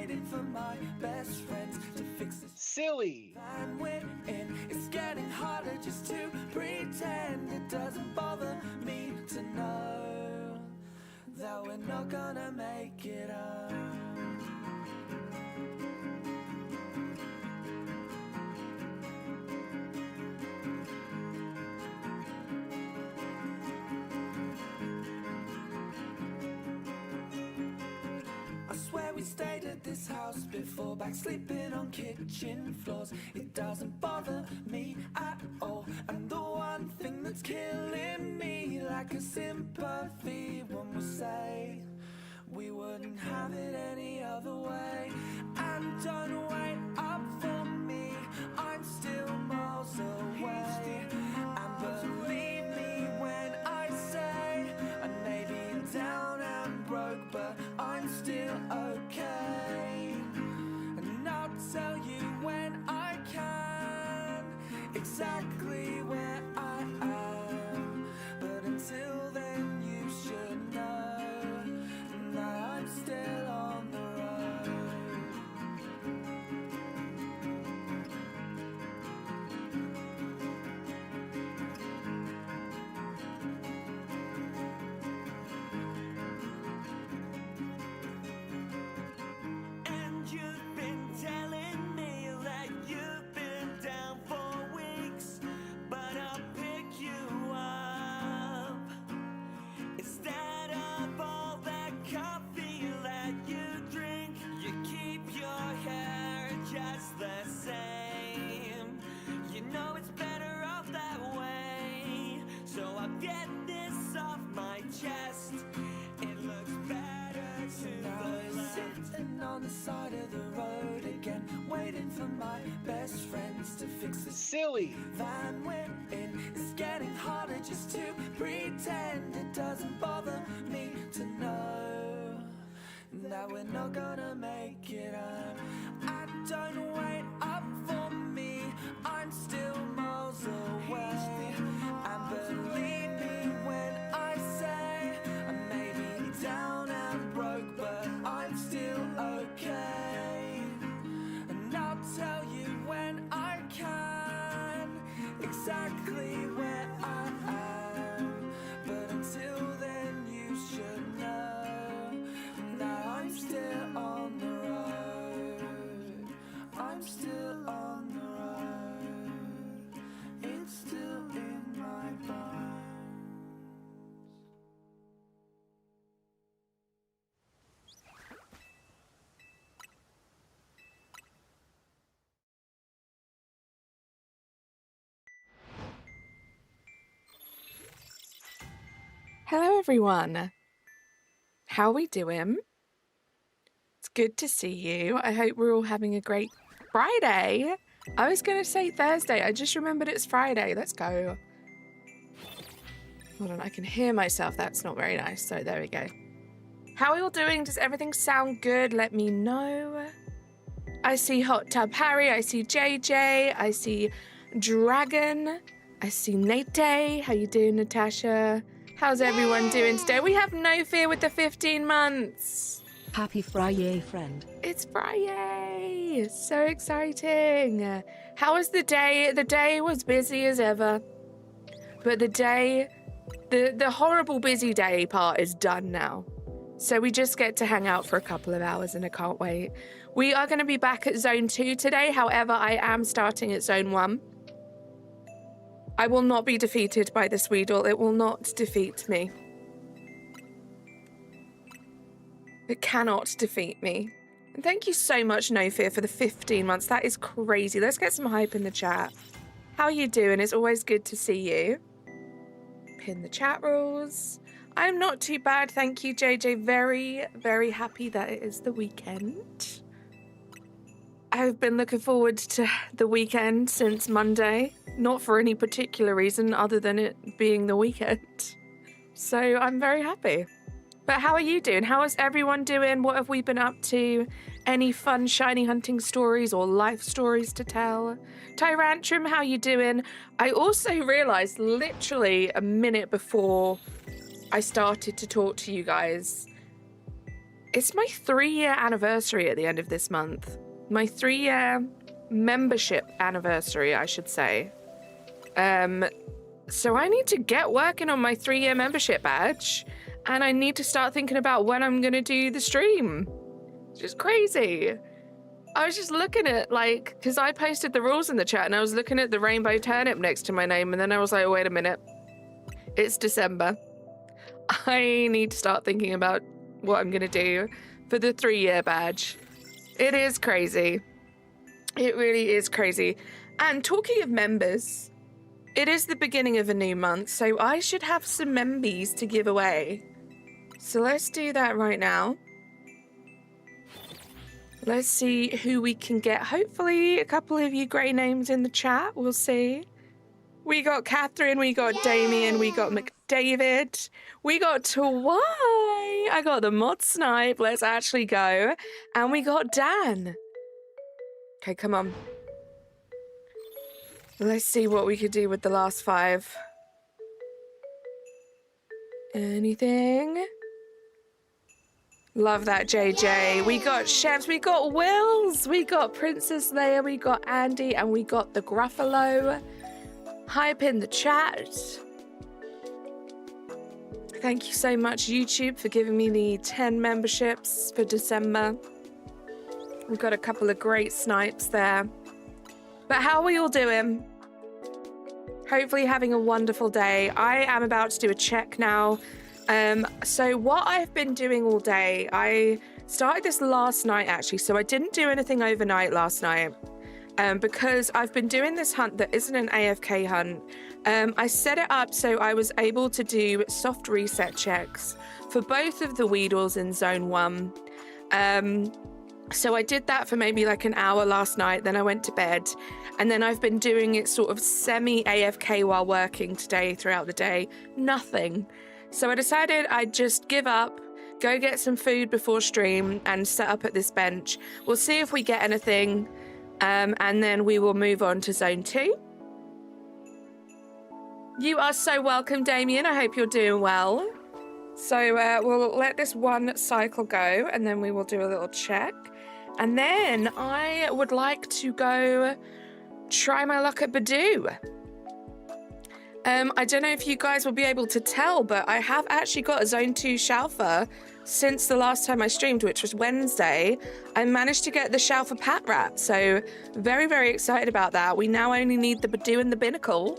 waiting for my best friends to fix this. Silly. And we're in. It's getting harder just to pretend. It doesn't bother me to know that we're not gonna make it up. I swear we stayed at this house before, back sleeping on kitchen floors. It doesn't bother me at all. And the one thing that's killing me, like a sympathy, when we say we wouldn't have it any other way. And don't wait up for me, I'm still miles away. And believe me when I say I may be down and broke, but I'm still okay. And I'll tell you when I can exactly where I am. But until then you should know that I'm still on the road. And you've been telling me that you've been down for weeks, but I'll pick you up. Instead of all that coffee that you drink, you keep your hair just the same. You know it's better off that way, so I'll get this off my chest. It looks better to the left. Sitting on the side of the road again, waiting for my best friends to fix this. Silly. Van we're in. It's getting harder just to pretend. It doesn't bother me to know that we're not gonna make it up. And don't wait up for me, I'm still miles away. And believe me when I say I may be down and broke, but I'm still okay. And I'll tell you when I can exactly where I am. But until then you should know that I'm still on the road. I'm still on the road. It's still in my bones. Hello everyone. How are we doing? It's good to see you. I hope we're all having a great Friday. I was going to say Thursday. I just remembered it's Friday. Let's go. Hold on, I can hear myself. That's not very nice. So there we go. How are you all doing? Does everything sound good? Let me know. I see Hot Tub Harry. I see JJ. I see Dragon. I see Nate. How you doing, Natasha? How's everyone doing today? We have No Fear with the 15 months. Happy Friday, friend. It's Friday. So exciting. How was the day? The day was busy as ever. But the horrible busy day part is done now. So we just get to hang out for a couple of hours and I can't wait. We are going to be back at Zone 2 today. However, I am starting at Zone 1. I will not be defeated by this Weedle. It will not defeat me. It cannot defeat me. And thank you so much, No Fear, for the 15 months. That is crazy. Let's get some hype in the chat. How are you doing? It's always good to see you. Pin the chat rules. I'm not too bad, thank you, JJ. Very, very happy that it is the weekend. I've been looking forward to the weekend since Monday. Not for any particular reason other than it being the weekend. So I'm very happy. But how are you doing? How is everyone doing? What have we been up to? Any fun shiny hunting stories or life stories to tell? Tyrantrum, how you doing? I also realized literally a minute before I started to talk to you guys It's my 3-year anniversary at the end of this month. My 3-year membership anniversary, I should say. So I need to get working on my 3-year membership badge, and I need to start thinking about when I'm going to do the stream. It's just crazy. I was just looking at, like, because I posted the rules in the chat, and I was looking at the rainbow turnip next to my name, and then I was like, wait a minute. It's December. I need to start thinking about what I'm going to do for the 3-year badge. It is crazy. It really is crazy. And talking of members, it is the beginning of a new month, so I should have some membies to give away. So let's do that right now. Let's see who we can get. Hopefully a couple of you great names in the chat. We'll see. We got Catherine, we got Damien, we got McDavid, we got Tawai. I got the Mod Snipe. Let's actually go. And we got Dan. Okay, come on. Let's see what we could do with the last 5. Anything? Love that, JJ. We got Chefs, we got Wills, we got Princess Leia, we got Andy, and we got the Gruffalo. Hype in the chat. Thank you so much, YouTube, for giving me the 10 memberships for December. We've got a couple of great snipes there. But how are we all doing? Hopefully having a wonderful day. I am about to do a check now. So what I've been doing all day, I started this last night actually, so I didn't do anything overnight last night because I've been doing this hunt that isn't an AFK hunt. I set it up so I was able to do soft reset checks for both of the Weedles in Zone 1. So I did that for maybe like an hour last night, then I went to bed, and then I've been doing it sort of semi-AFK while working today throughout the day. Nothing. So I decided I'd just give up, go get some food before stream, and set up at this bench. We'll see if we get anything, and then we will move on to Zone 2. You are so welcome, Damien. I hope you're doing well. So we'll let this one cycle go, and then we will do a little check. And then I would like to go try my luck at Badoo. I don't know if you guys will be able to tell, but I have actually got a Zone 2 Shalfa since the last time I streamed, which was Wednesday. I managed to get the Shalfa Pat Rat, so very, very excited about that. We now only need the Badoo and the Binnacle.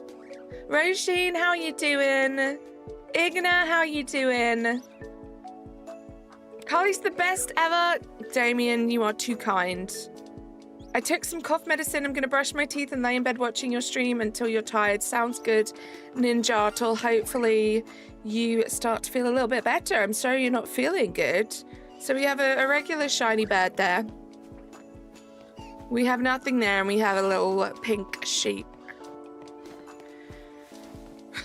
Roisin, how are you doing? Igna, how are you doing? Carly's the best ever. Damien, you are too kind. I took some cough medicine. I'm going to brush my teeth and lay in bed watching your stream until you're tired. Sounds good, Ninjatle. Hopefully you start to feel a little bit better. I'm sorry you're not feeling good. So we have a regular shiny bird there. We have nothing there, and we have a little pink sheep.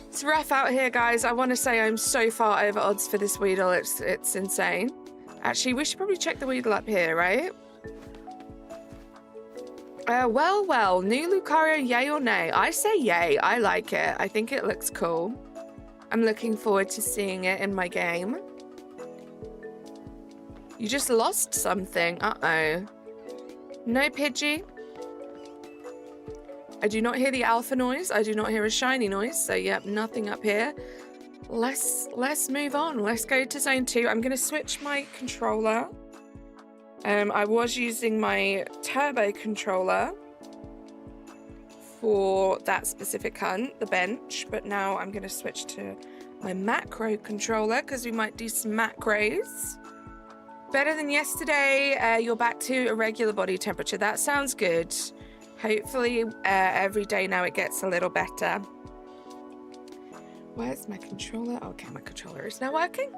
It's rough out here, guys. I want to say I'm so far over odds for this Weedle. It's insane. Actually, we should probably check the Weedle up here, right? Well, new Lucario, yay or nay? I say yay. I like it. I think it looks cool. I'm looking forward to seeing it in my game. You just lost something. Uh-oh. No Pidgey. I do not hear the alpha noise. I do not hear a shiny noise. So, yep, nothing up here. Let's move on. Let's go to Zone 2. I'm going to switch my controller. I was using my turbo controller for that specific hunt, the bench, but now I'm going to switch to my macro controller because we might do some macros. Better than yesterday, you're back to a regular body temperature. That sounds good. Hopefully every day now it gets a little better. Where's my controller? Okay, my controller is now working.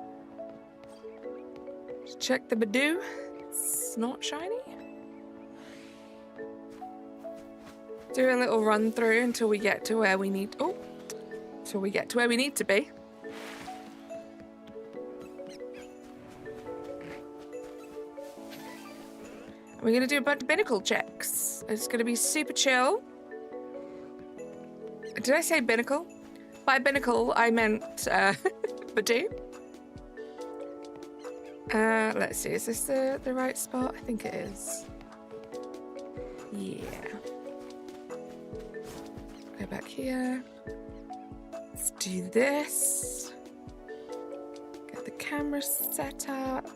Let's check the Badoo. It's not shiny. Do a little run through until we get to where we need. Oh, until we get to where we need to be. We're gonna do a bunch of binnacle checks. It's gonna be super chill. Did I say binnacle? By binnacle, I meant Badoo. Let's see. Is this the right spot? I think it is. Yeah. Go back here. Let's do this. Get the camera set up.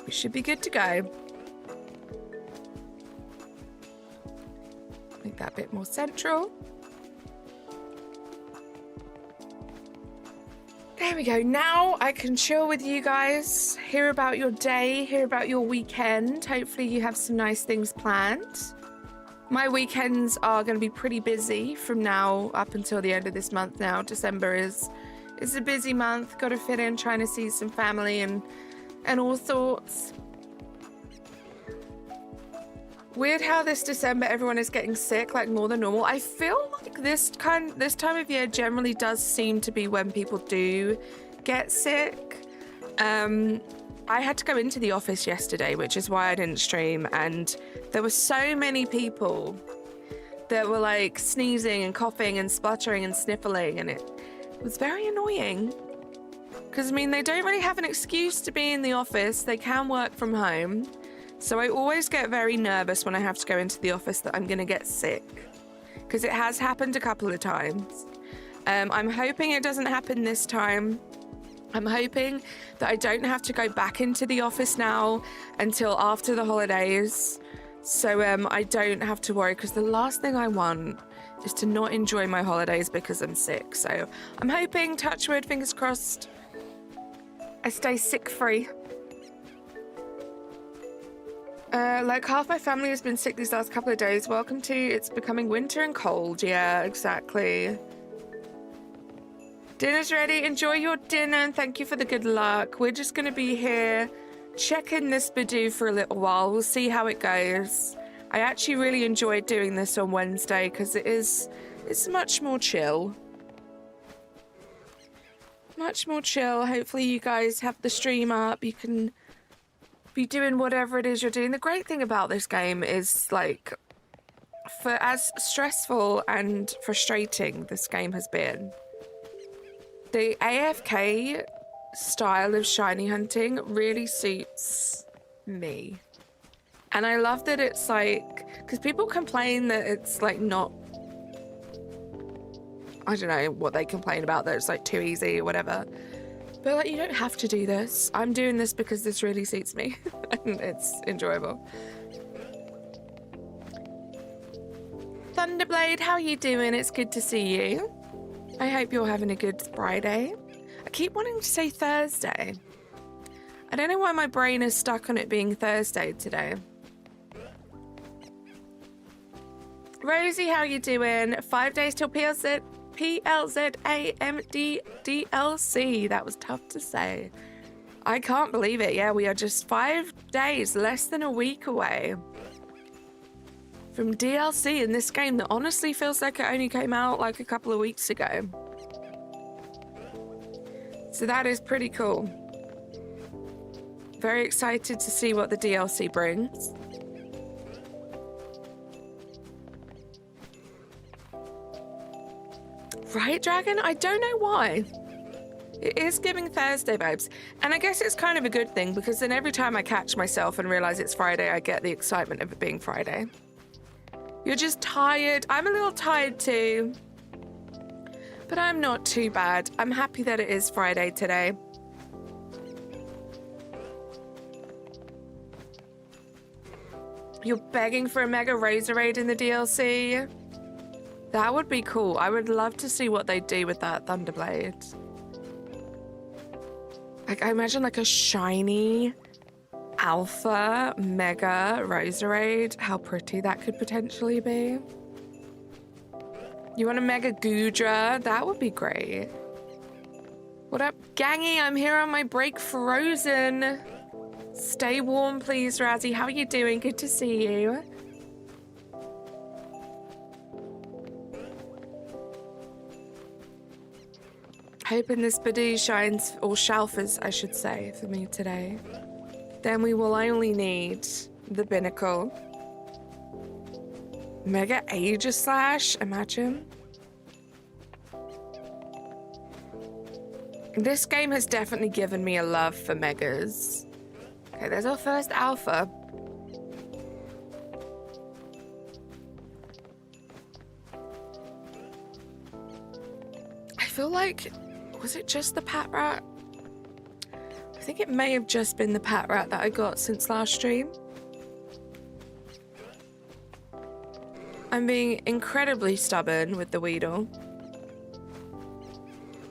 We should be good to go. Make that a bit more central. There we go. Now I can chill with you guys, hear about your day, hear about your weekend. Hopefully you have some nice things planned. My weekends are going to be pretty busy from now up until the end of this month now. December is a busy month. Got to fit in trying to see some family and all sorts. Weird how this December everyone is getting sick like more than normal. I feel like this time of year generally does seem to be when people do get sick. I had to go into the office yesterday, which is why I didn't stream, and there were so many people that were like sneezing and coughing and spluttering and sniffling, and it was very annoying. Because, I mean, they don't really have an excuse to be in the office. They can work from home. So I always get very nervous when I have to go into the office that I'm going to get sick. Because it has happened a couple of times. I'm hoping it doesn't happen this time. I'm hoping that I don't have to go back into the office now until after the holidays. So I don't have to worry, because the last thing I want is to not enjoy my holidays because I'm sick. So I'm hoping, touch wood, fingers crossed, I stay sick-free. Like half my family has been sick these last couple of days. Welcome to it's becoming winter and cold. Yeah, exactly. Dinner's ready. Enjoy your dinner and thank you for the good luck. We're just going to be here checking this Badoo for a little while. We'll see how it goes. I actually really enjoyed doing this on Wednesday because it's much more chill. Much more chill. Hopefully you guys have the stream up. You can be doing whatever it is you're doing. The great thing about this game is, like, for as stressful and frustrating this game has been, the AFK style of shiny hunting really suits me. And I love that it's like, because people complain that it's like not, I don't know what they complain about, that it's like too easy or whatever. But like, you don't have to do this. I'm doing this because this really suits me and it's enjoyable. Thunderblade, how are you doing? It's good to see you. I hope you're having a good Friday. I keep wanting to say Thursday. I don't know why my brain is stuck on it being Thursday today. Rosie, how are you doing? 5 days till PLZAMD DLC. That was tough to say. I can't believe it. Yeah, we are just 5 days, less than a week away from DLC in this game that honestly feels like it only came out like a couple of weeks ago. So that is pretty cool. Very excited to see what the DLC brings. Right, Dragon? I don't know why. It is giving Thursday vibes. And I guess it's kind of a good thing, because then every time I catch myself and realize it's Friday, I get the excitement of it being Friday. You're just tired. I'm a little tired too. But I'm not too bad. I'm happy that it is Friday today. You're begging for a Mega Razorade in the DLC? That would be cool. I would love to see what they do with that Thunderblade. Like, I imagine like a shiny alpha Mega Razorade. How pretty that could potentially be. You want a Mega Goodra? That would be great. What up, Gangy? I'm here on my break frozen. Stay warm, please, Razzie. How are you doing? Good to see you. Hoping this Badoo shines, or shelfers, I should say, for me today. Then we will only need the Binnacle. Mega Aegislash, imagine. This game has definitely given me a love for megas. Okay, there's our first alpha. I feel like, was it just the pat rat? I think it may have just been the pat rat that I got since last stream. I'm being incredibly stubborn with the Weedle.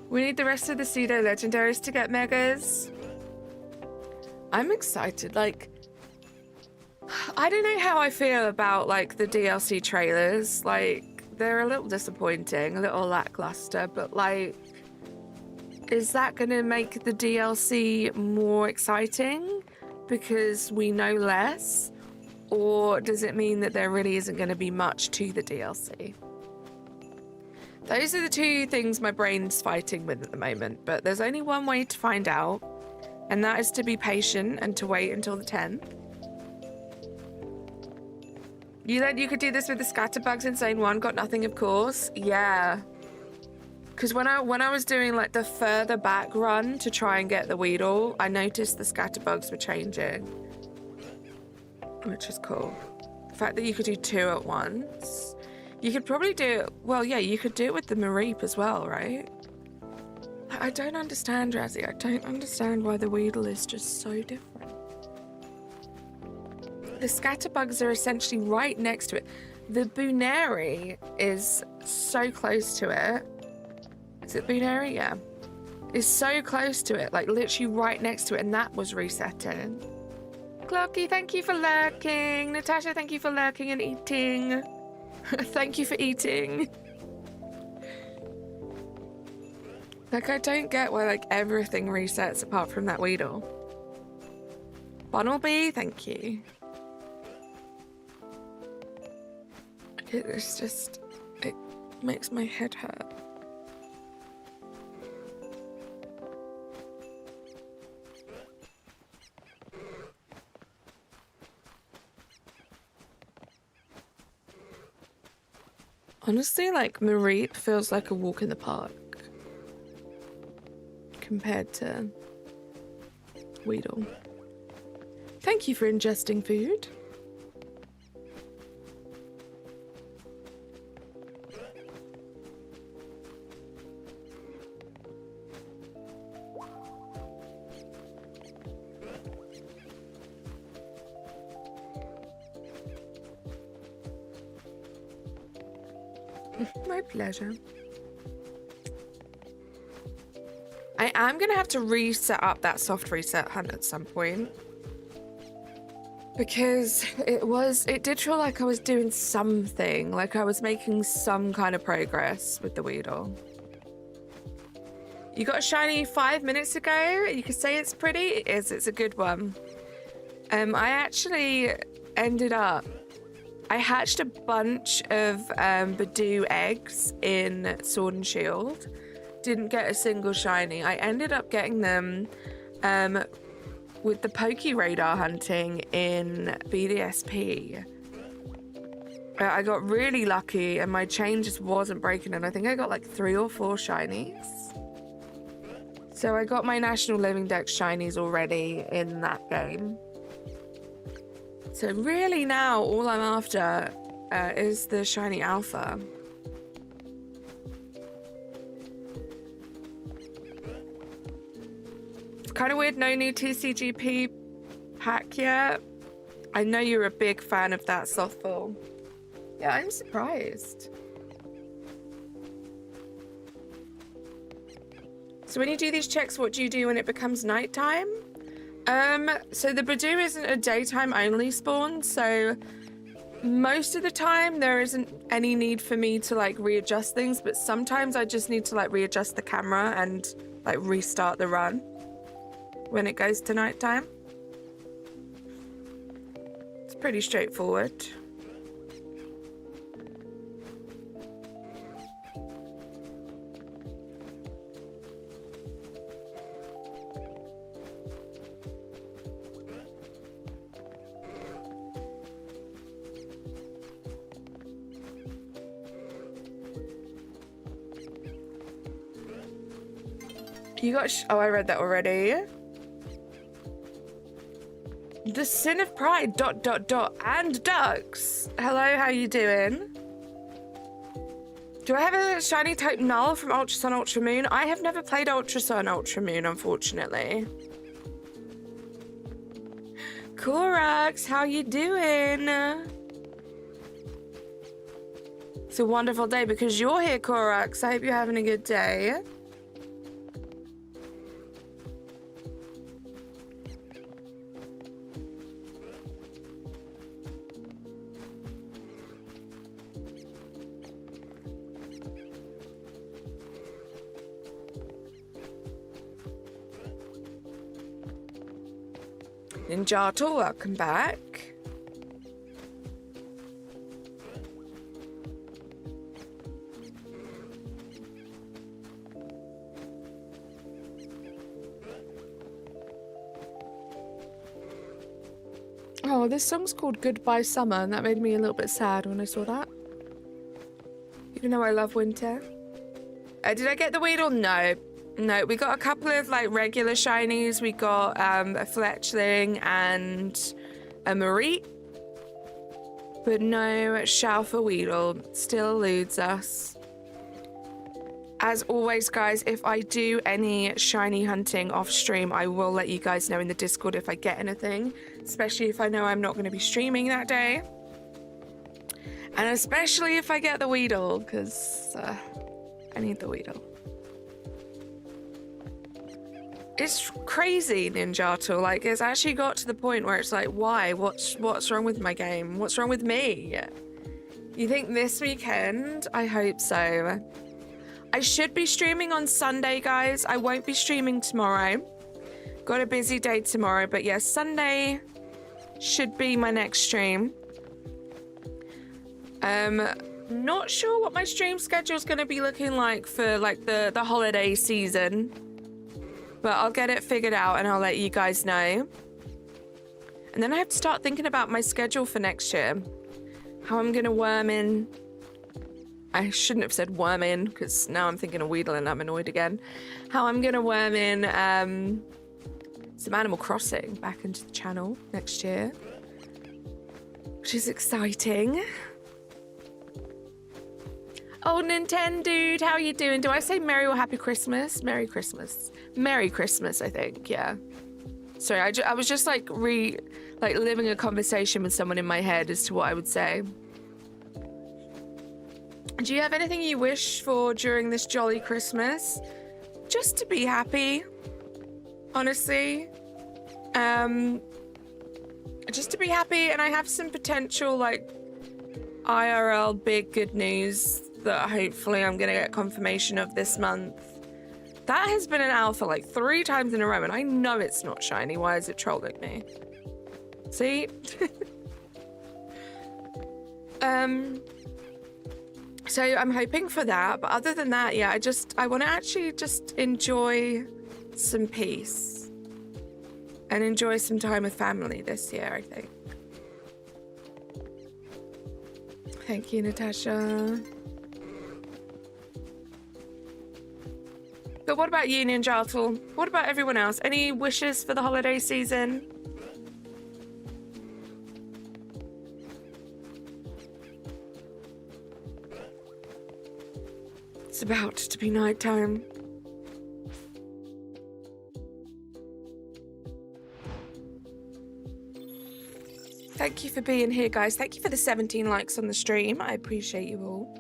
We need the rest of the pseudo legendaries to get megas. I'm excited. Like, I don't know how I feel about like the DLC trailers. Like, they're a little disappointing, a little lackluster, but like, is that going to make the DLC more exciting because we know less? Or does it mean that there really isn't going to be much to the DLC? Those are the two things my brain's fighting with at the moment, but there's only one way to find out, and that is to be patient and to wait until the 10th. You said you could do this with the scatterbugs in Zone 1, got nothing, of course. Yeah. Because when I was doing like the further back run to try and get the Weedle, I noticed the scatterbugs were changing, which is cool. The fact that you could do 2 at once. You could probably do it, well, yeah, you could do it with the Mareep as well, right? I don't understand, Razzie. I don't understand why the Weedle is just so different. The scatterbugs are essentially right next to it. The Buneri is so close to it. Is it Buneri? Yeah. Is so close to it, like literally right next to it, and that was resetting. Clocky, thank you for lurking. Natasha, thank you for lurking and eating. Thank you for eating. Like, I don't get why like everything resets apart from that Weedle. Bunnelby, thank you. It's just, it makes my head hurt. Honestly, like, Mareep feels like a walk in the park compared to Weedle. Thank you for ingesting food. My pleasure. I am gonna have to reset up that soft reset hunt at some point, because it did feel like I was doing something, like I was making some kind of progress with the Weedle. You got a shiny 5 minutes ago. You could say it's pretty. It is. It's a good one. I actually ended up, I hatched a bunch of Badoo eggs in Sword and Shield. Didn't get a single shiny. I ended up getting them with the Poke Radar hunting in BDSP. I got really lucky and my chain just wasn't breaking, and I think I got like 3 or 4 shinies. So I got my National Living Dex shinies already in that game. So really now all I'm after is the shiny alpha. It's kind of weird, no new TCGP pack yet. I know you're a big fan of that, Slothful. Yeah, I'm surprised. So when you do these checks, what do you do when it becomes nighttime? So the Badoo isn't a daytime only spawn, so most of the time there isn't any need for me to like readjust things, but sometimes I just need to like readjust the camera and like restart the run when it goes to nighttime. It's pretty straightforward. You got oh, I read that already. The sin of pride, ... and ducks. Hello, how you doing? Do I have a shiny type null from Ultra Sun, Ultra Moon? I have never played Ultra Sun, Ultra Moon, unfortunately. Korax, how you doing? It's a wonderful day because you're here, Korax. I hope you're having a good day. Ninjato, welcome back. Oh, this song's called Goodbye Summer, and that made me a little bit sad when I saw that. Even though I love winter. Did I get the Weedle? No. No, we got a couple of like regular shinies. We got a Fletchling and a Marie. But no Shalfa Weedle. Still eludes us. As always, guys, if I do any shiny hunting off stream, I will let you guys know in the Discord if I get anything. Especially if I know I'm not going to be streaming that day. And especially if I get the Weedle, because I need the Weedle. It's crazy, Ninjato. Like, it's actually got to the point where it's like, why? What's wrong with my game? What's wrong with me? You think this weekend? I hope so. I should be streaming on Sunday, guys. I won't be streaming tomorrow. Got a busy day tomorrow, but yeah, Sunday should be my next stream. Not sure what my stream schedule is going to be looking like for like the holiday season. But I'll get it figured out and I'll let you guys know. And then I have to start thinking about my schedule for next year. How I'm going to worm in. I shouldn't have said worm in because now I'm thinking of Weedle and I'm annoyed again. How I'm going to worm in some Animal Crossing back into the channel next year. Which is exciting. Oh, Nintendo dude, how are you doing? Do I say Merry or Happy Christmas? Merry Christmas. Merry Christmas, I think, yeah. Sorry, I was just like living a conversation with someone in my head as to what I would say. Do you have anything you wish for during this jolly Christmas? Just to be happy, honestly. Just to be happy, and I have some potential like IRL big good news that hopefully I'm gonna get confirmation of this month. That has been an alpha like 3 times in a row, and I know it's not shiny. Why is it trolling me? See? So I'm hoping for that, but other than that, yeah, I want to actually just enjoy some peace and enjoy some time with family this year, I think. Thank you, Natasha. But what about you, Ninjato? What about everyone else? Any wishes for the holiday season? It's about to be nighttime. Thank you for being here, guys. Thank you for the 17 likes on the stream. I appreciate you all.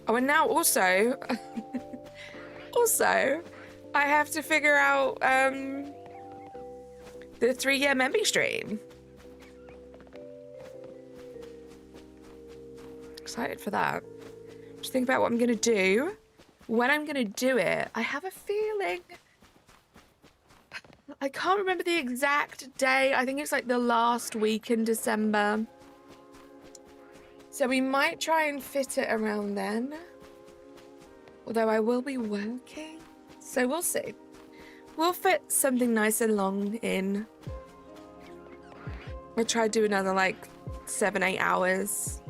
Oh, and now also, I have to figure out the 3-year member stream. Excited for that. Just think about what I'm gonna do, when I'm gonna do it. I have a feeling. I can't remember the exact day. I think it's like the last week in December. So we might try and fit it around then. Although I will be working. So we'll see. We'll fit something nice and long in. I'll try to do another like 7-8 hours.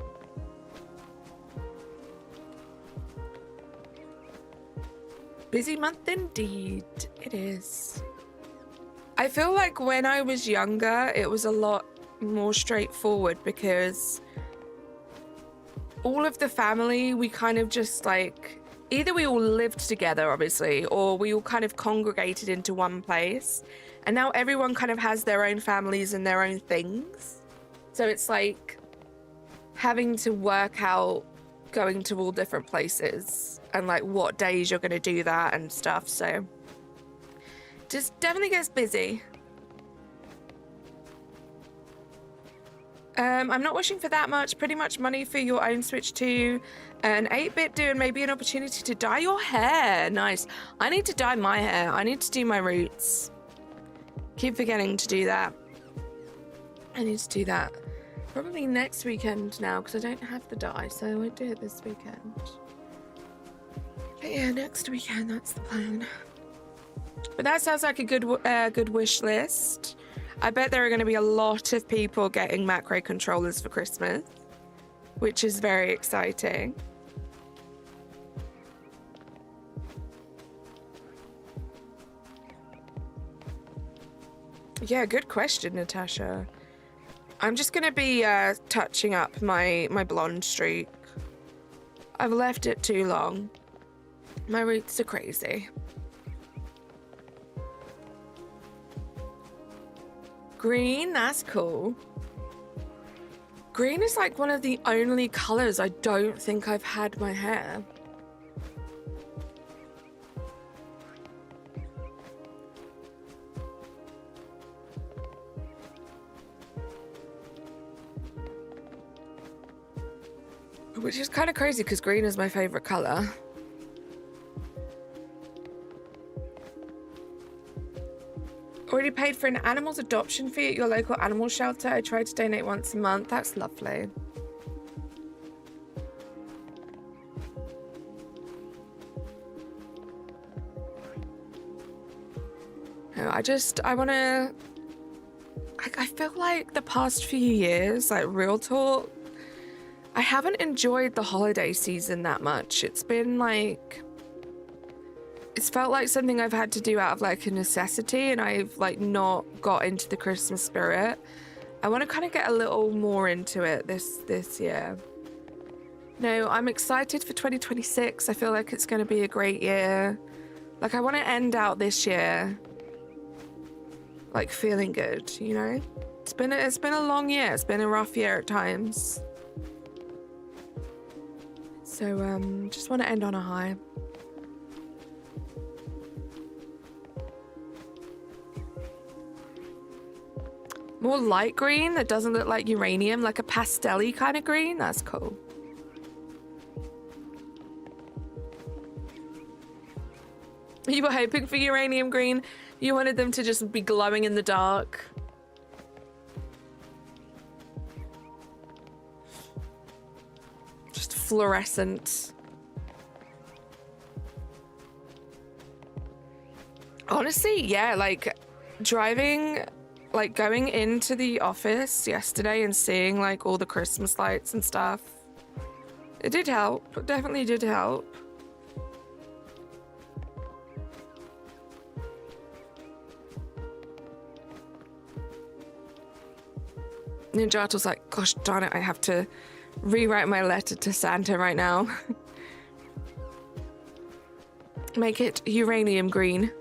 Busy month indeed. It is. I feel like when I was younger, it was a lot more straightforward because all of the family, we kind of just like, either we all lived together, obviously, or we all kind of congregated into one place. And now everyone kind of has their own families and their own things. So it's like having to work out going to all different places and like what days you're going to do that and stuff. So just definitely gets busy. I'm not wishing for that much. Pretty much money for your own Switch 2, an 8-bit do, and maybe an opportunity to dye your hair. Nice. I need to dye my hair. I need to do my roots. Keep forgetting to do that. I need to do that. Probably next weekend now because I don't have the dye, so I won't do it this weekend. But yeah, next weekend, that's the plan. But that sounds like a good wish list. I bet there are going to be a lot of people getting macro controllers for Christmas, which is very exciting. Yeah, good question, Natasha. I'm just going to be touching up my blonde streak. I've left it too long. My roots are crazy. Green, that's cool. Green is like one of the only colors I don't think I've had my hair. Which is kind of crazy because green is my favorite color. Already paid for an animal's adoption fee at your local animal shelter. I try to donate once a month. That's lovely. No, I want to... I feel like the past few years, like real talk, I haven't enjoyed the holiday season that much. It's been like... It's felt like something I've had to do out of like a necessity, and I've like not got into the Christmas spirit. I want to kind of get a little more into it this year. No, I'm excited for 2026. I feel like it's going to be a great year. Like I want to end out this year like feeling good, you know? It's been a long year. It's been a rough year at times. So just want to end on a high. More light green that doesn't look like uranium, like a pastel-y kind of green. That's cool. You were hoping for uranium green. You wanted them to just be glowing in the dark. Just fluorescent. Honestly, yeah, like driving... Like going into the office yesterday and seeing like all the Christmas lights and stuff. It did help. It definitely did help. Ninjato's like, gosh darn it, I have to rewrite my letter to Santa right now. Make it uranium green.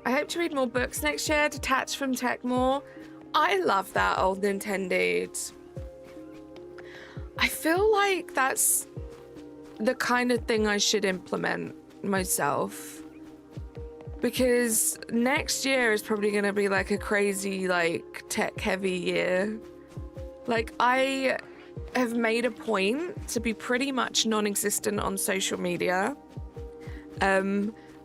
I hope to read more books next year, detached from tech more. I love that, old Nintendo. I feel like that's the kind of thing I should implement myself. Because next year is probably going to be like a crazy, like, tech-heavy year. Like, I have made a point to be pretty much non-existent on social media.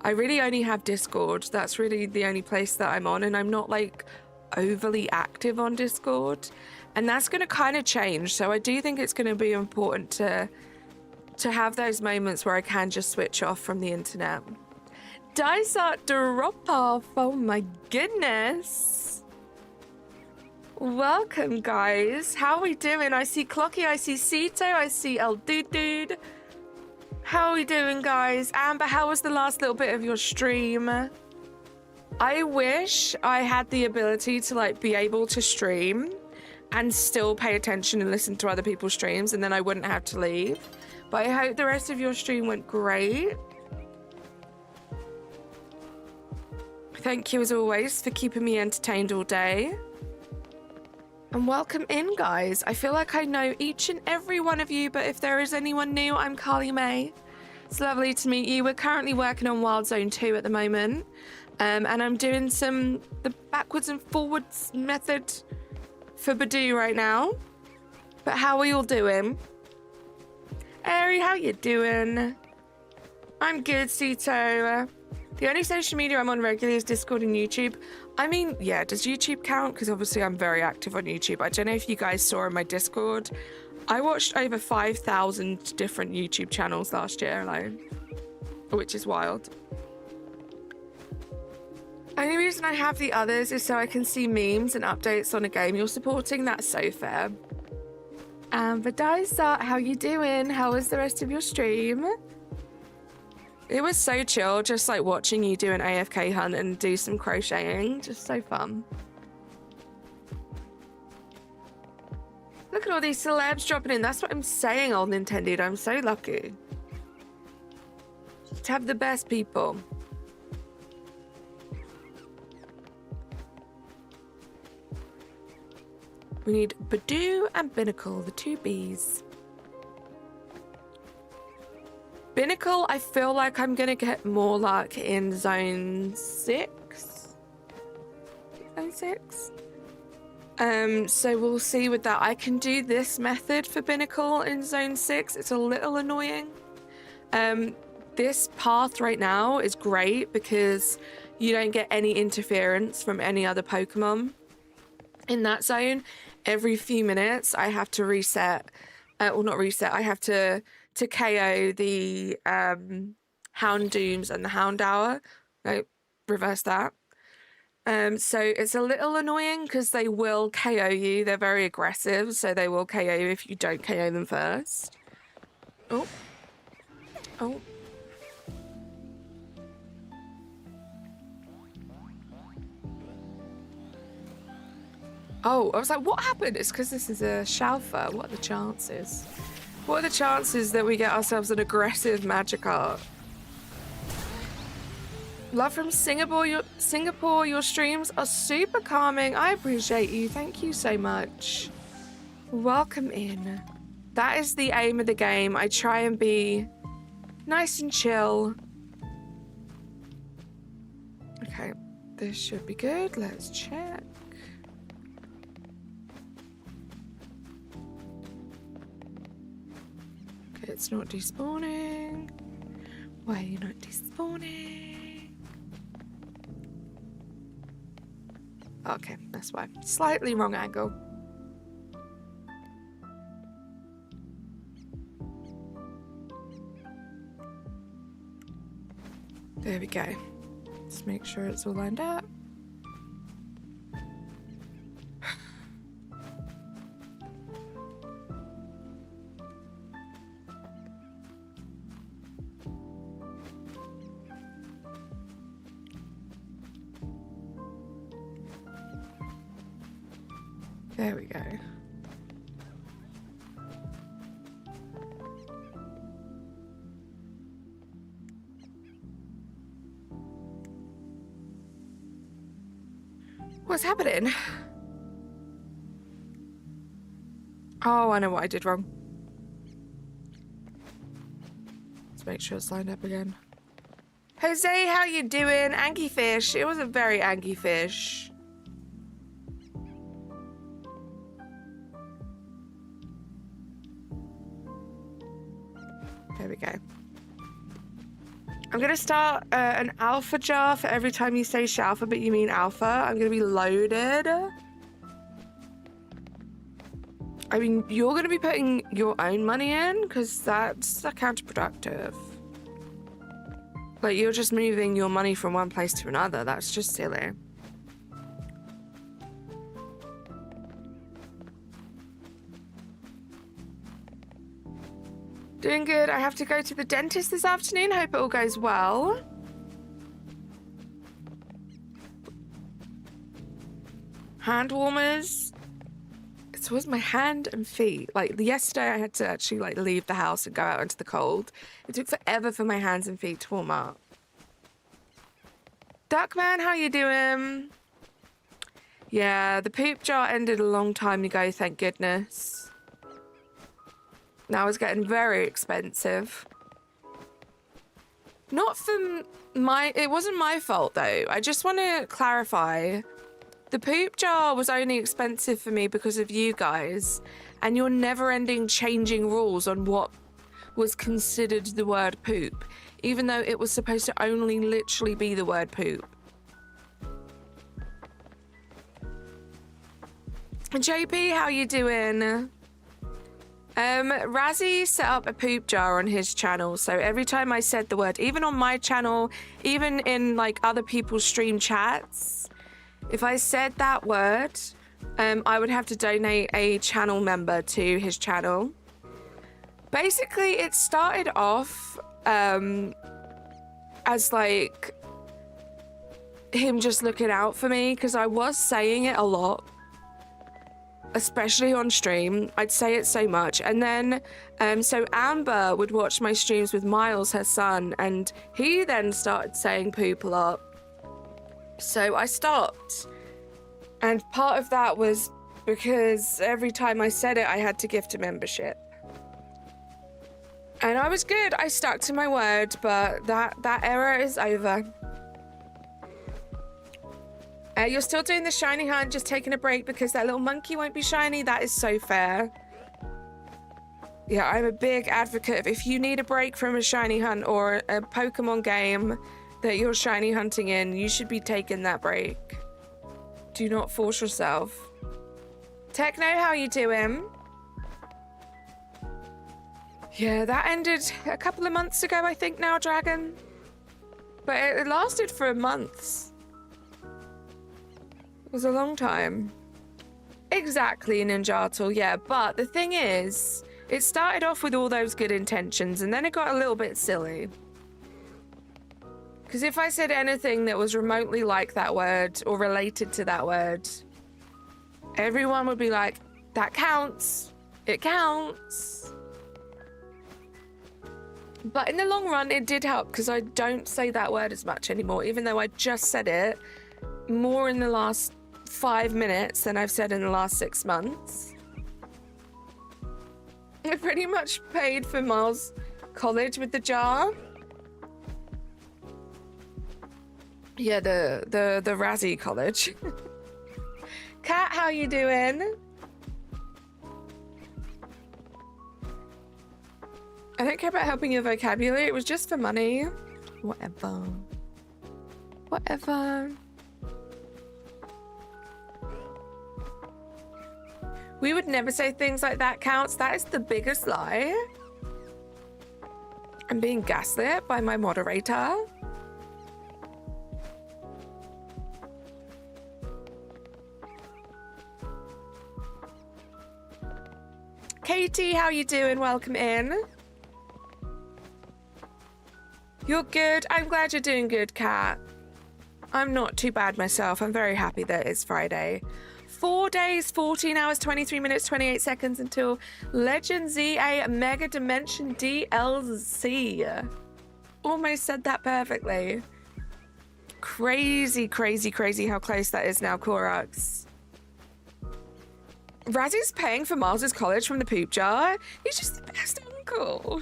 I really only have Discord. That's really the only place that I'm on, and I'm not like overly active on Discord, and that's going to kind of change. So I do think it's going to be important to have those moments where I can just switch off from the internet. Dice art drop off. Oh my goodness. Welcome, guys. How are we doing? I see Clocky, I see Cito, I see El Dude. How are we doing, guys? Amber, how was the last little bit of your stream? I wish I had the ability to like be able to stream and still pay attention and listen to other people's streams, and then I wouldn't have to leave. But I hope the rest of your stream went great. Thank you as always for keeping me entertained all day. And welcome in, guys. I feel like I know each and every one of you, but if there is anyone new, I'm Carly May. It's lovely to meet you. We're currently working on Wild Zone 2 at the moment. And I'm doing the backwards and forwards method for Badoo right now. But how are you all doing? Ari, how you doing? I'm good, Sito. The only social media I'm on regularly is Discord and YouTube. I mean, yeah, does YouTube count? Because obviously I'm very active on YouTube. I don't know if you guys saw in my Discord. I watched over 5,000 different YouTube channels last year alone, which is wild. Only reason I have the others is so I can see memes and updates on a game you're supporting. That's so fair. Vadaisa, how you doing? How was the rest of your stream? It was so chill, just like watching you do an AFK hunt and do some crocheting. Just so fun. Look at all these celebs dropping in. That's what I'm saying, old Nintendo. I'm so lucky to have the best people. We need Badoo and Binnacle, the two Bs. Binnacle, I feel like I'm gonna get more luck in Zone 6. Zone 6? So we'll see with that. I can do this method for Binnacle in Zone 6. It's a little annoying. This path right now is great because you don't get any interference from any other Pokemon in that zone. Every few minutes, I have to reset. Well, not reset. I have to KO the Houndooms and the Houndour. No, reverse that. So it's a little annoying because they will KO you. They're very aggressive, so they will KO you if you don't KO them first. Oh. Oh. Oh, I was like, what happened? It's because this is a Shalfa. What are the chances? What are the chances that we get ourselves an aggressive Magikarp? Love from Singapore. Your streams are super calming. I appreciate you. Thank you so much. Welcome in. That is the aim of the game. I try and be nice and chill. Okay, this should be good. Let's check. Okay, it's not despawning. Why are you not despawning? Okay, that's why. Slightly wrong angle. There we go. Let's make sure it's all lined up. There we go. What's happening? Oh, I know what I did wrong. Let's make sure it's lined up again. Jose, how you doing? Angie fish. It was a very Angie fish. There we go. I'm going to start an alpha jar for every time you say Shalfa, but you mean alpha. I'm going to be loaded. I mean, you're going to be putting your own money in because that's counterproductive. Like, you're just moving your money from one place to another. That's just silly. Doing good. I have to go to the dentist this afternoon. Hope it all goes well. Hand warmers. It's always my hand and feet. Like yesterday I had to actually like leave the house and go out into the cold. It took forever for my hands and feet to warm up. Duckman, how you doing? Yeah, the poop jar ended a long time ago, thank goodness. Now it's getting very expensive. Not from it wasn't my fault though. I just want to clarify. The poop jar was only expensive for me because of you guys and your never-ending changing rules on what was considered the word poop, even though it was supposed to only literally be the word poop. JP, how you doing? Razzie set up a poop jar on his channel, so every time I said the word, even on my channel, even in like other people's stream chats, if I said that word, I would have to donate a channel member to his channel. Basically, it started off as like him just looking out for me because I was saying it a lot, especially on stream. I'd say it so much. And then, so Amber would watch my streams with Miles, her son, and he then started saying poop a lot. So I stopped. And part of that was because every time I said it, I had to gift a membership. And I was good. I stuck to my word, but that era is over. You're still doing the shiny hunt, just taking a break because that little monkey won't be shiny. That is so fair. Yeah, I'm a big advocate of if you need a break from a shiny hunt or a Pokemon game that you're shiny hunting in, you should be taking that break. Do not force yourself. Techno, how you doing? Yeah, that ended a couple of months ago, I think now, Dragon. But it lasted for months. It was a long time. Exactly, Ninjato, yeah. But the thing is, it started off with all those good intentions and then it got a little bit silly. Because if I said anything that was remotely like that word or related to that word, everyone would be like, that counts. It counts. But in the long run, it did help because I don't say that word as much anymore, even though I just said it more in the last 5 minutes than I've said in the last 6 months. I pretty much paid for Miles' college with the jar. Yeah, the Razzie college. Kat, how you doing? I don't care about helping your vocabulary. It was just for money. Whatever. Whatever. We would never say things like that counts. That is the biggest lie. I'm being gaslit by my moderator. Katie, how you doing? Welcome in. You're good. I'm glad you're doing good, Kat. I'm not too bad myself. I'm very happy that it's Friday. 4 days, 14 hours, 23 minutes, 28 seconds until Legend ZA Mega Dimension DLC. Almost said that perfectly. Crazy, crazy, crazy how close that is now, Korax. Razzie's paying for Miles' college from the poop jar. He's just the best uncle.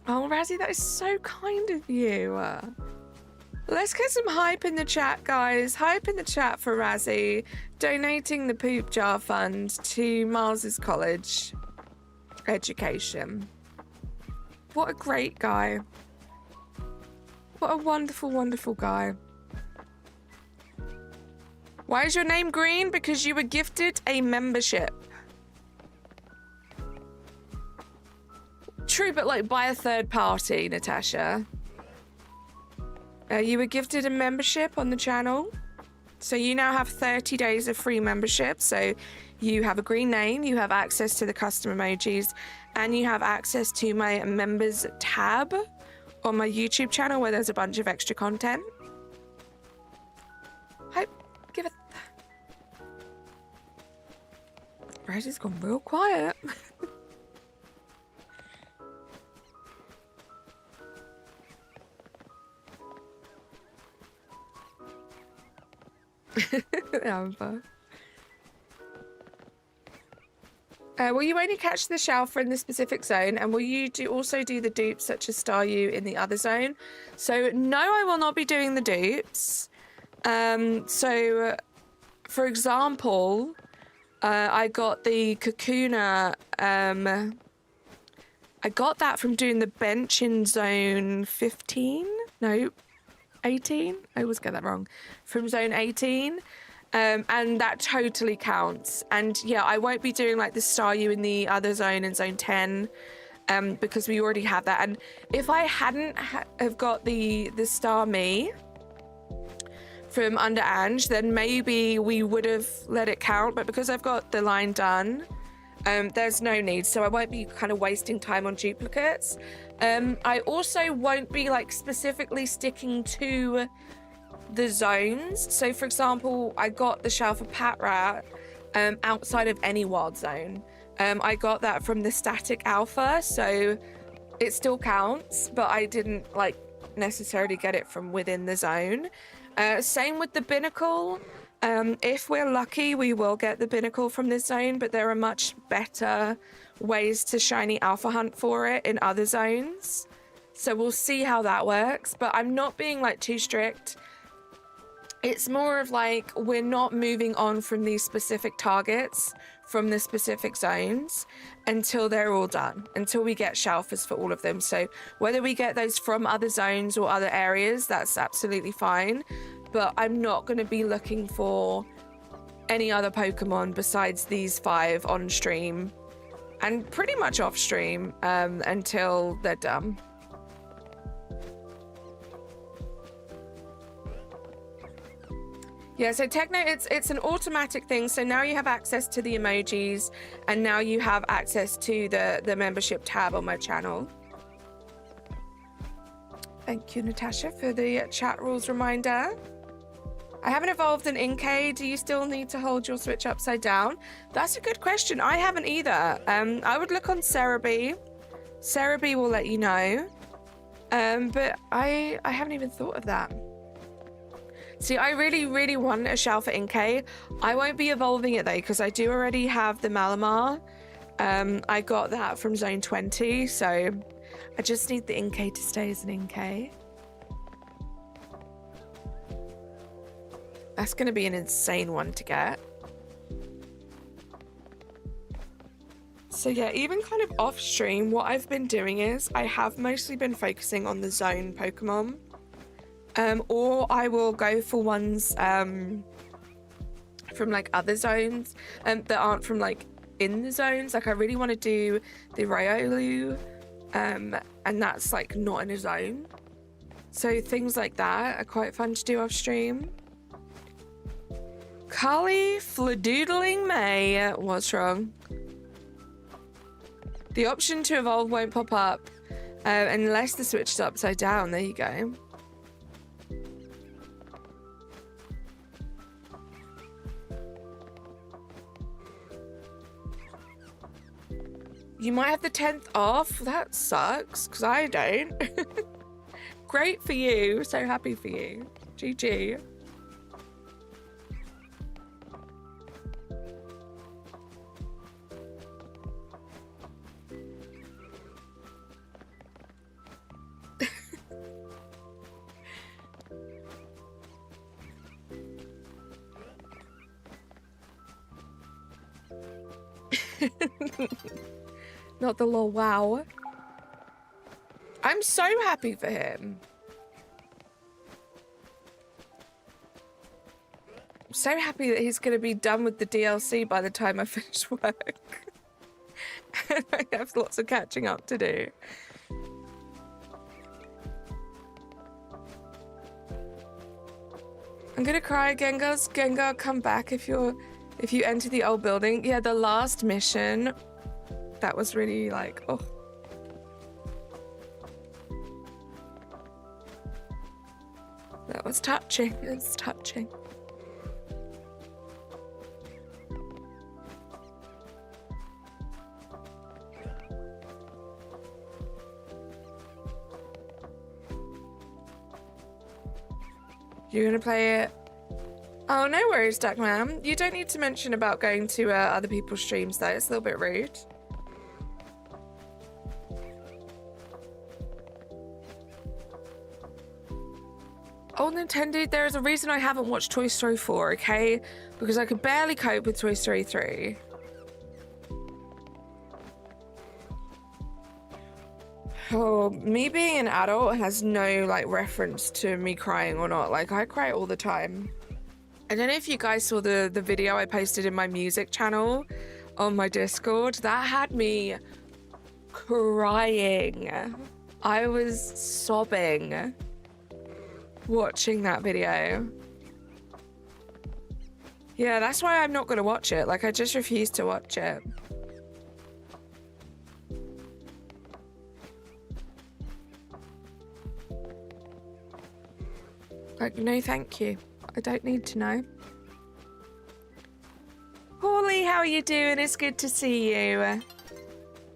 Oh, Razzie, that is so kind of you. Let's get some hype in the chat, guys. Hype in the chat for Razzie donating the poop jar fund to Miles' college education. What a great guy. What a wonderful, wonderful guy. Why is your name green? Because you were gifted a membership. True, but like by a third party, Natasha. You were gifted a membership on the channel. So you now have 30 days of free membership. So you have a green name, you have access to the custom emojis, and you have access to my members tab on my YouTube channel where there's a bunch of extra content. Hi, give it. Rosie's gone real quiet. Amber. Will you only catch the Shalfa in the specific zone, and will you also do the dupes such as Staryu in the other zone? So no, I will not be doing the dupes. So for example, I got the Kakuna, I got that from doing the bench in zone 15? No, 18? I always get that wrong. From zone 18. And that totally counts. And yeah, I won't be doing like the Staryu in the other zone in zone 10, because we already have that. And if I hadn't have got the Star Me from under Ange, then maybe we would have let it count. But because I've got the line done, there's no need. So I won't be kind of wasting time on duplicates. I also won't be like specifically sticking to the zones. So for example, I got the Shalfa Pat Rat outside of any wild zone. I got that from the static alpha, so it still counts, but I didn't like necessarily get it from within the zone. Same with the binnacle. If we're lucky, we will get the binnacle from this zone, but there are much better ways to shiny alpha hunt for it in other zones. So we'll see how that works, but I'm not being like too strict. It's more of like, we're not moving on from these specific targets from the specific zones until they're all done, until we get Shalfas for all of them. So whether we get those from other zones or other areas, that's absolutely fine. But I'm not going to be looking for any other Pokemon besides these 5 on stream and pretty much off stream until they're done. Yeah, so Techno, it's an automatic thing. So now you have access to the emojis, and now you have access to the membership tab on my channel. Thank you, Natasha, for the chat rules reminder. I haven't evolved an Inkay. Do you still need to hold your Switch upside down? That's a good question. I haven't either. I would look on Cerebi. Cerebi will let you know. But I haven't even thought of that. See, I really, really want a Shalfa Inkay. I won't be evolving it though, because I do already have the Malamar. I got that from zone 20, so I just need the Inkay to stay as an Inkay. That's going to be an insane one to get. So yeah, even kind of off stream, what I've been doing is I have mostly been focusing on the zone Pokemon. Or I will go for ones from like other zones that aren't from like in the zones. Like I really want to do the Riolu, and that's like not in a zone. So things like that are quite fun to do off stream. Carly Fladoodling May. What's wrong? The option to evolve won't pop up unless the Switch is upside down. There you go. You might have the 10th off. That sucks, because I don't. Great for you. So happy for you. GG. Not the lol wow. I'm so happy for him. I'm so happy that he's going to be done with the DLC by the time I finish work. And I have lots of catching up to do. I'm going to cry, Gengar. Gengar, come back if you're If you enter the old building, yeah, the last mission, that was really like, oh. That was touching, it was touching. You're gonna play it? Oh, no worries, Duckman. You don't need to mention about going to other people's streams, though. It's a little bit rude. Oh, Nintendo, there is a reason I haven't watched Toy Story 4, okay? Because I could barely cope with Toy Story 3. Oh, me being an adult has no, like, reference to me crying or not. Like, I cry all the time. I don't know if you guys saw the video I posted in my music channel on my Discord. That had me crying. I was sobbing watching that video. Yeah, that's why I'm not going to watch it. Like, I just refuse to watch it. Like, no thank you. I don't need to know. Paulie, how are you doing? It's good to see you.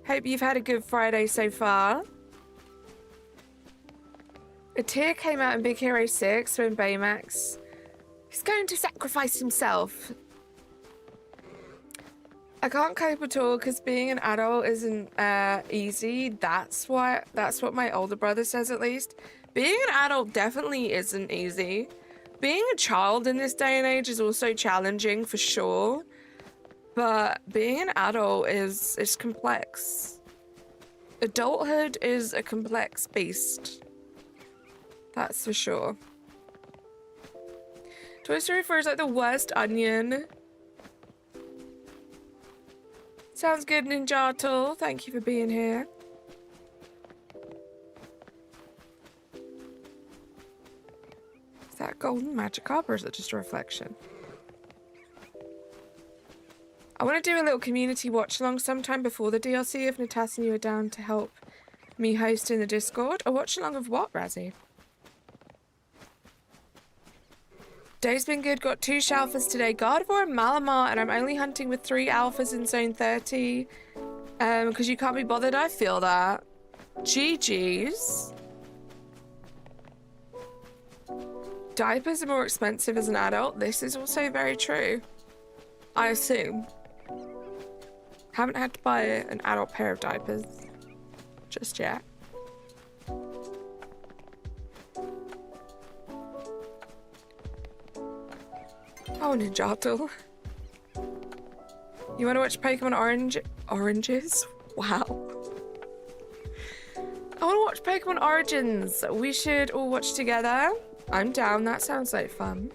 Hope you've had a good Friday so far. A tear came out in Big Hero 6 when Baymax is going to sacrifice himself. I can't cope at all because being an adult isn't easy. That's what my older brother says, at least. Being an adult definitely isn't easy. Being a child in this day and age is also challenging for sure, but being an adult is complex. Adulthood is a complex beast. That's for sure. Toy Story 4 is like the worst onion. Sounds good, Ninjato. Thank you for being here. Is that golden Magikarp or is it just a reflection? I want to do a little community watch along sometime before the DLC if Natasha and you are down to help me host in the Discord. A watch along of what, Razzie? Day's been good. Got 2 Shalfers today. Gardevoir and Malamar, and I'm only hunting with 3 Alphas in Zone 30. Because you can't be bothered. I feel that. GG's. Diapers are more expensive as an adult. This is also very true. I assume. Haven't had to buy an adult pair of diapers just yet. Oh, Ninjato. You want to watch Pokemon Oranges? Wow. I want to watch Pokemon Origins. We should all watch together. I'm down. That sounds like fun.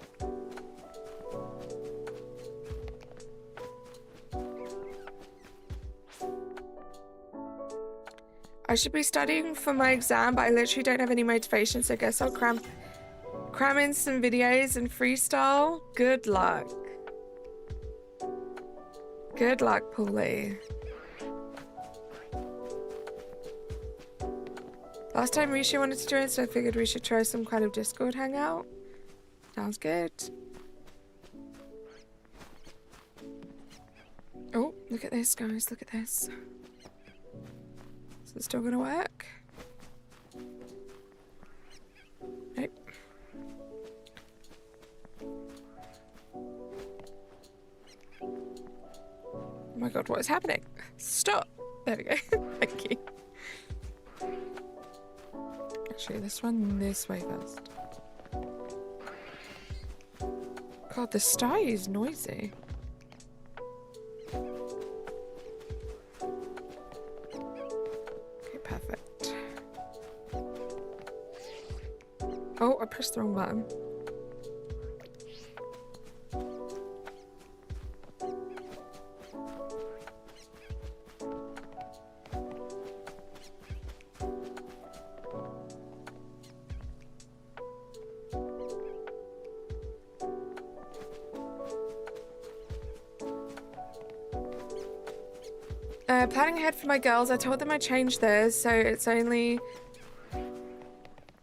I should be studying for my exam, but I literally don't have any motivation, so I guess I'll cram in some videos and freestyle. Good luck. Good luck, Paulie. Last time Rishi wanted to join, so I figured we should try some kind of Discord hangout. Sounds good. Oh, look at this, guys. Look at this. Is it still gonna work? Nope. Oh my god, what is happening? Stop! There we go. Thank you. Actually, let's run this way first. God, the sty is noisy. Okay, perfect. Oh, I pressed the wrong button. Planning ahead for my girls. I told them I changed theirs, so it's only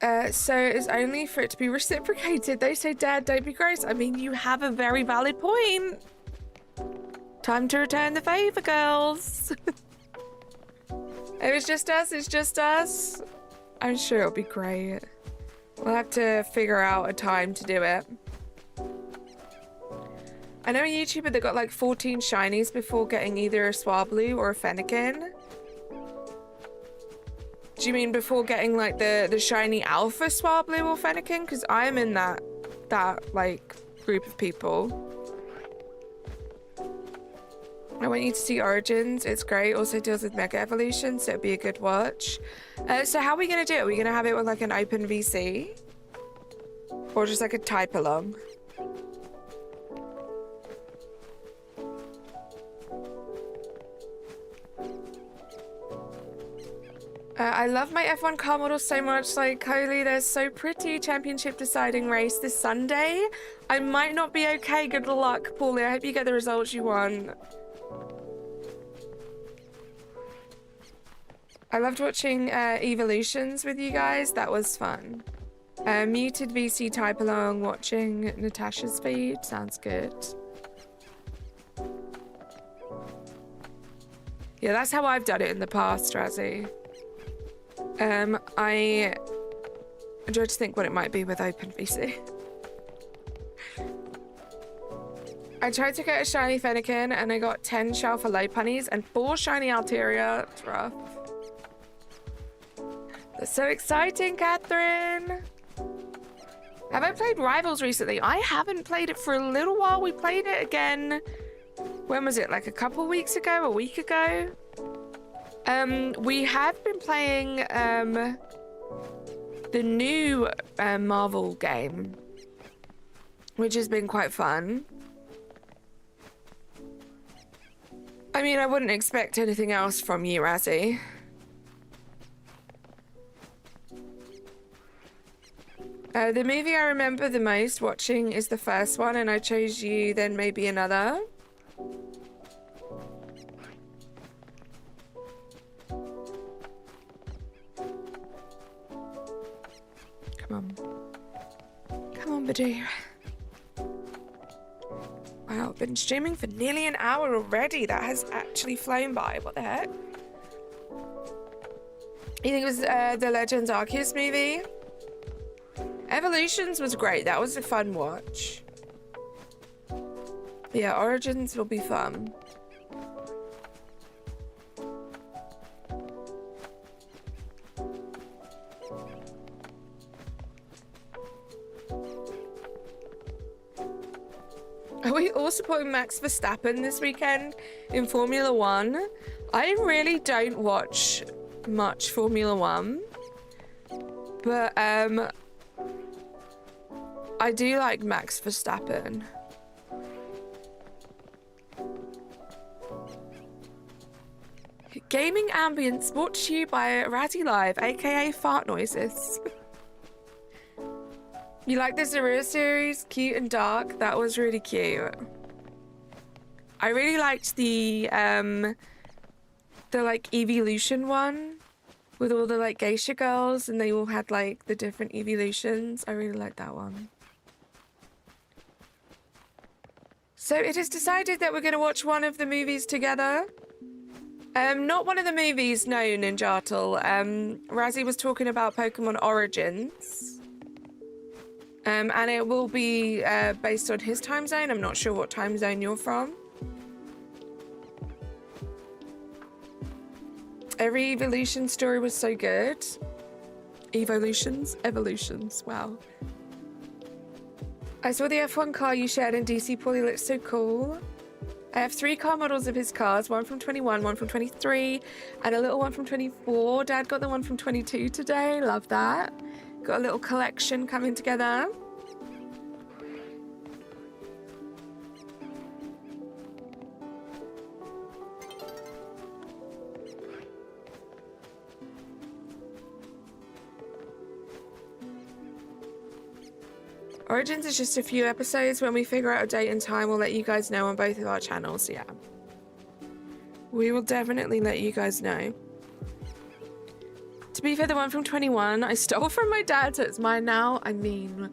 for it to be reciprocated. They say, Dad, don't be gross. I mean, you have a very valid point. Time to return the favor, girls. It was just us. It's just us. I'm sure it'll be great. We'll have to figure out a time to do it. I know a YouTuber that got like 14 shinies before getting either a Swablu or a Fennekin. Do you mean before getting like the shiny alpha Swablu or Fennekin? Because I'm in that like group of people. I want you to see Origins. It's great. Also deals with Mega Evolution, so it'd be a good watch. So how are we gonna do it? Are we gonna have it with like an open VC? Or just like a type along? I love my F1 car models so much. Like, Coley, they're so pretty. Championship deciding race this Sunday. I might not be okay. Good luck, Paulie. I hope you get the results you want. I loved watching Evolutions with you guys. That was fun. Muted VC type along, watching Natasha's feed. Sounds good. Yeah, that's how I've done it in the past, Razzie. I enjoy to think what it might be with OpenVC. I tried to get a shiny Fennekin and I got 10 Shalfa Lopunnies and 4 shiny Alteria. It's rough. That's so exciting, Catherine. Have I played Rivals recently? I haven't played it for a little while. We played it again. When was it? Like a couple weeks ago? A week ago? We have been playing the new Marvel game, which has been quite fun. I mean, I wouldn't expect anything else from you, Razzie. The movie I remember the most watching is the first one, and I chose you, then maybe another. Come on. Come on, Badoo. Wow, I've been streaming for nearly an hour already. That has actually flown by. What the heck? You think it was the Legends Arceus movie? Evolutions was great. That was a fun watch. Yeah, Origins will be fun. Are we all supporting Max Verstappen this weekend in Formula One? I really don't watch much Formula One, but I do like Max Verstappen. Gaming ambience brought to you by Razzie Live, aka Fart Noises. You like the Zarua series? Cute and dark. That was really cute. I really liked the like evolution one with all the like geisha girls and they all had like the different evolutions. I really liked that one. So it is decided that we're going to watch one of the movies together. Not one of the movies, no, Ninjatle. Razzie was talking about Pokemon Origins. And it will be based on his time zone. I'm not sure what time zone you're from. Every evolution story was so good. Evolutions? Evolutions, wow. I saw the F1 car you shared in DC, Paulie, looks so cool. I have 3 car models of his cars, one from 21, one from 23, and a little one from 24. Dad got the one from 22 today, love that. Got a little collection coming together. Origins is just a few episodes. When we figure out a date and time, we'll let you guys know on both of our channels, yeah. We will definitely let you guys know. To be fair, the one from 21 I stole from my dad, so it's mine now. I mean,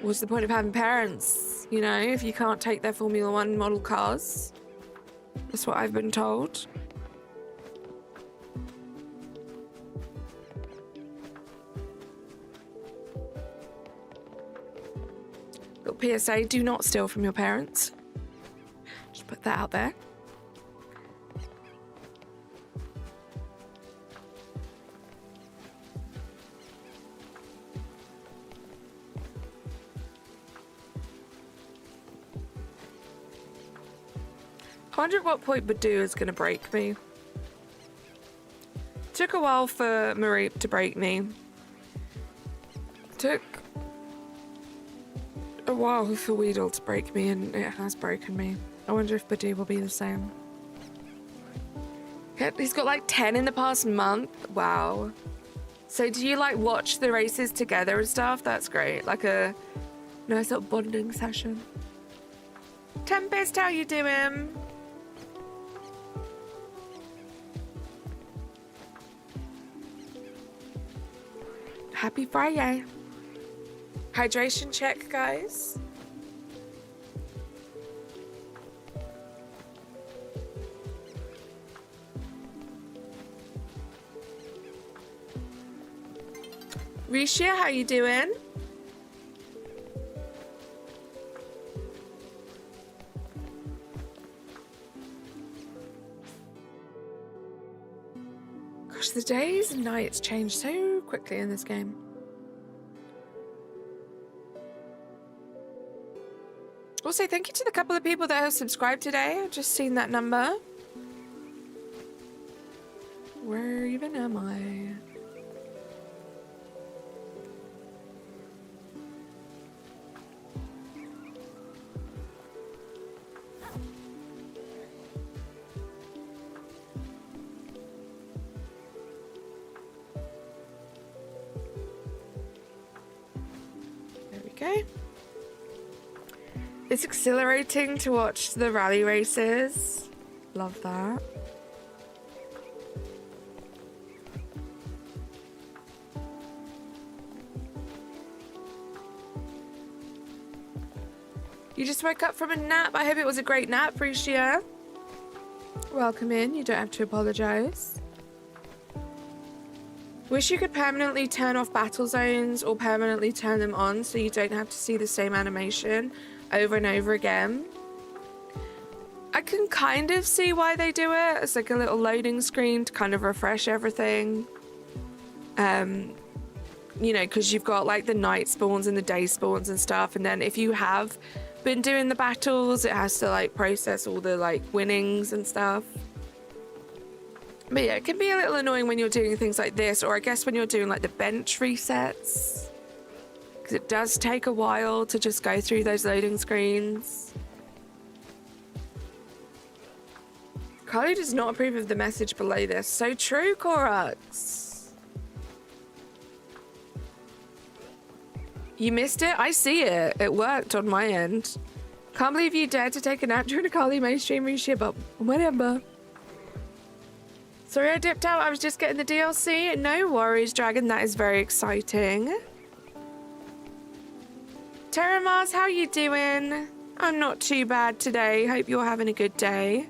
what's the point of having parents, you know, if you can't take their Formula One model cars? That's what I've been told. Little PSA, do not steal from your parents. Just put that out there. I wonder at what point Badu is going to break me. Took a while for Marie to break me. Took a while for Weedle to break me, and it has broken me. I wonder if Badu will be the same. He's got like 10 in the past month. Wow. So do you like watch the races together and stuff? That's great. Like a nice little bonding session. Tempest, how you doing? Happy Friday. Hydration check, guys. Risha, how you doing? Gosh, the days and nights change so quickly in this game. Also, thank you to the couple of people that have subscribed today. I've just seen that number. Where even am I? There we go. It's exhilarating to watch the rally races. Love that. You just woke up from a nap. I hope it was a great nap, Risha. Welcome in. You don't have to apologize. Wish you could permanently turn off battle zones or permanently turn them on so you don't have to see the same animation over and over again. I can kind of see why they do it. It's like a little loading screen to kind of refresh everything. You know, because you've got like the night spawns and the day spawns and stuff, and then if you have been doing the battles, it has to like process all the like winnings and stuff. But yeah, it can be a little annoying when you're doing things like this, or I guess when you're doing like the bench resets, because it does take a while to just go through those loading screens. Carly does not approve of the message below this. So true, Corax. You missed it? I see it. It worked on my end. Can't believe you dared to take a nap during a Carly May stream reshoot, but whatever. Sorry I dipped out. I was just getting the DLC. No worries, Dragon. That is very exciting. Terra Mars, how you doing? I'm not too bad today. Hope you're having a good day.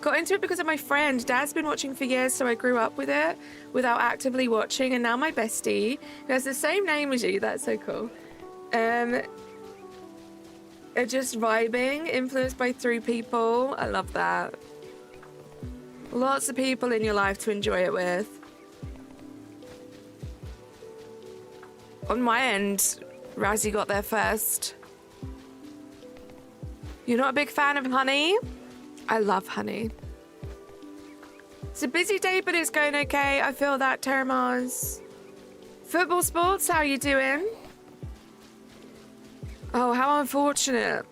Got into it because of my friend. Dad's been watching for years, so I grew up with it without actively watching, and now my bestie, who has the same name as you, that's so cool, are just vibing, influenced by 3 people. I love that. Lots of people in your life to enjoy it with. On my end, Razzie got there first. You're not a big fan of honey? I love honey. It's a busy day, but it's going okay. I feel that, Terramars. Football sports, how you doing? Oh, how unfortunate.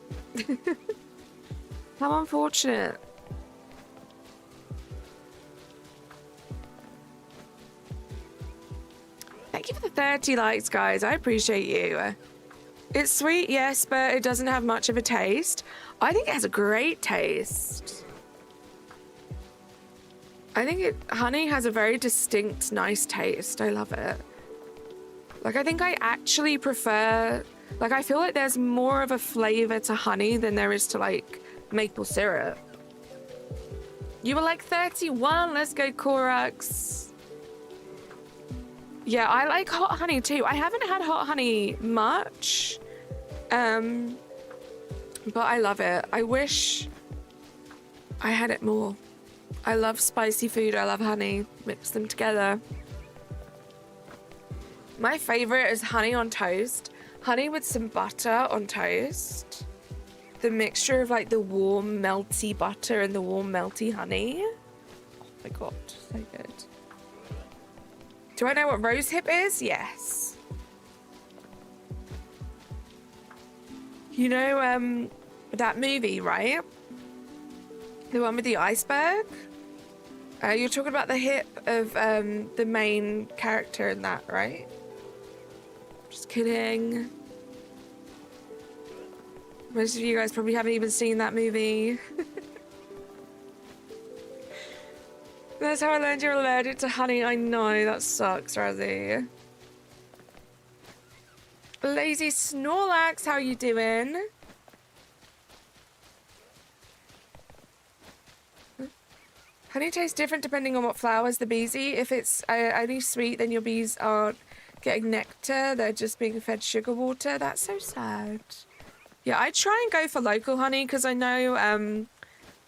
How unfortunate. Thank you for the 30 likes, guys. I appreciate you. It's sweet, yes, but it doesn't have much of a taste. I think it has a great taste. I think honey has a very distinct, nice taste. I love it. Like, I think I actually prefer, like, I feel like there's more of a flavor to honey than there is to, like, maple syrup. You were like 31. Let's go, Korax. Yeah, I like hot honey too. I haven't had hot honey much, but I love it. I wish I had it more. I love spicy food. I love honey. Mix them together. My favorite is honey on toast. Honey with some butter on toast. The mixture of like the warm melty butter and the warm melty honey. Oh my god, so good. Do I know what rosehip is? Yes. You know that movie, right? The one with the iceberg? You're talking about the hip of the main character in that, right? Just kidding. Most of you guys probably haven't even seen that movie. That's how I learned you're allergic to honey. I know, that sucks, Razzie. Lazy Snorlax, how you doing? Honey tastes different depending on what flowers the bees eat. If it's only sweet, then your bees aren't getting nectar. They're just being fed sugar water. That's so sad. Yeah, I try and go for local honey because I know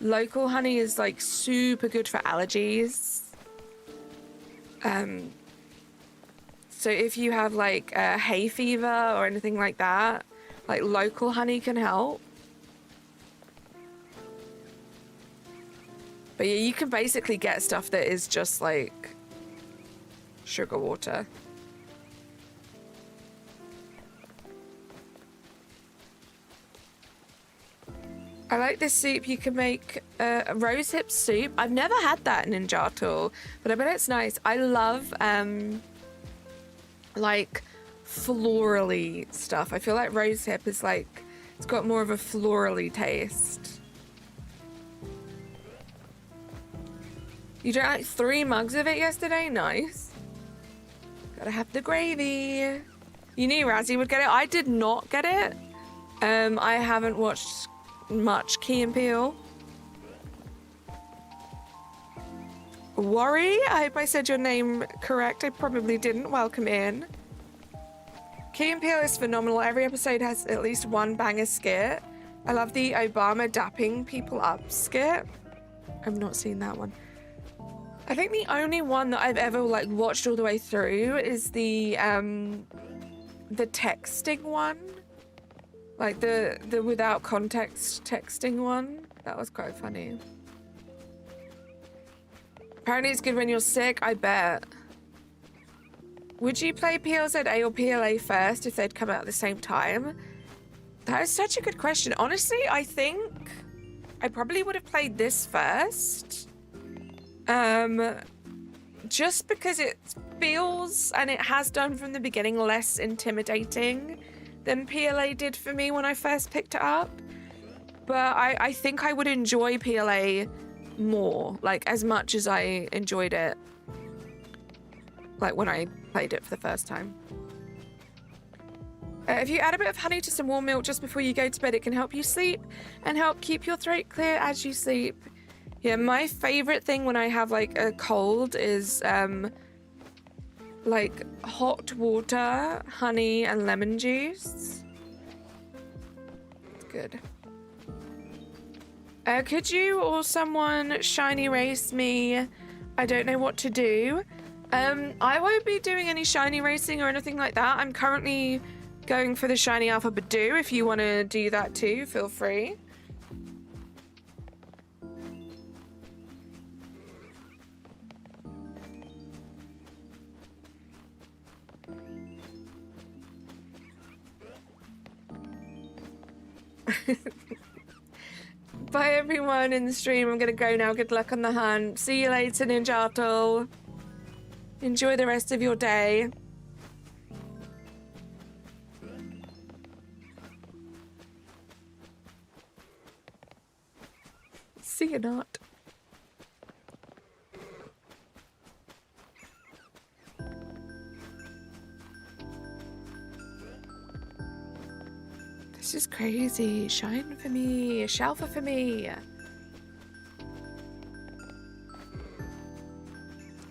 local honey is like super good for allergies. So if you have like hay fever or anything like that, like local honey can help. But yeah, you can basically get stuff that is just like sugar water. I like this soup. You can make a rosehip soup. I've never had that in Ninjato, but I bet it's nice. I love like florally stuff. I feel like rosehip is like, it's got more of a florally taste. You drank like 3 mugs of it yesterday? Nice. Gotta have the gravy. You knew Razzie would get it. I did not get it. I haven't watched much Key and Peele. Worry? I hope I said your name correct. I probably didn't. Welcome in. Key and Peele is phenomenal. Every episode has at least one banger skit. I love the Obama dapping people up skit. I've not seen that one. I think the only one that I've ever like watched all the way through is the texting one. Like the without context texting one. That was quite funny. Apparently it's good when you're sick, I bet. Would you play PLZA or PLA first if they'd come out at the same time? That is such a good question. Honestly, I think I probably would have played this first. Just because it feels, and it has done from the beginning, less intimidating than PLA did for me when I first picked it up. But I think I would enjoy PLA more, like as much as I enjoyed it, like when I played it for the first time. If you add a bit of honey to some warm milk just before you go to bed, it can help you sleep and help keep your throat clear as you sleep. Yeah, my favorite thing when I have like a cold is like hot water, honey, and lemon juice. It's good. Could you or someone shiny race me? I don't know what to do. I won't be doing any shiny racing or anything like that. I'm currently going for the shiny alpha Badoo. If you want to do that too, feel free. Bye everyone in the stream. I'm gonna go now. Good luck on the hunt. See you later, Ninjato. Enjoy the rest of your day. See you not. This is crazy. Shine for me. Shelfer for me.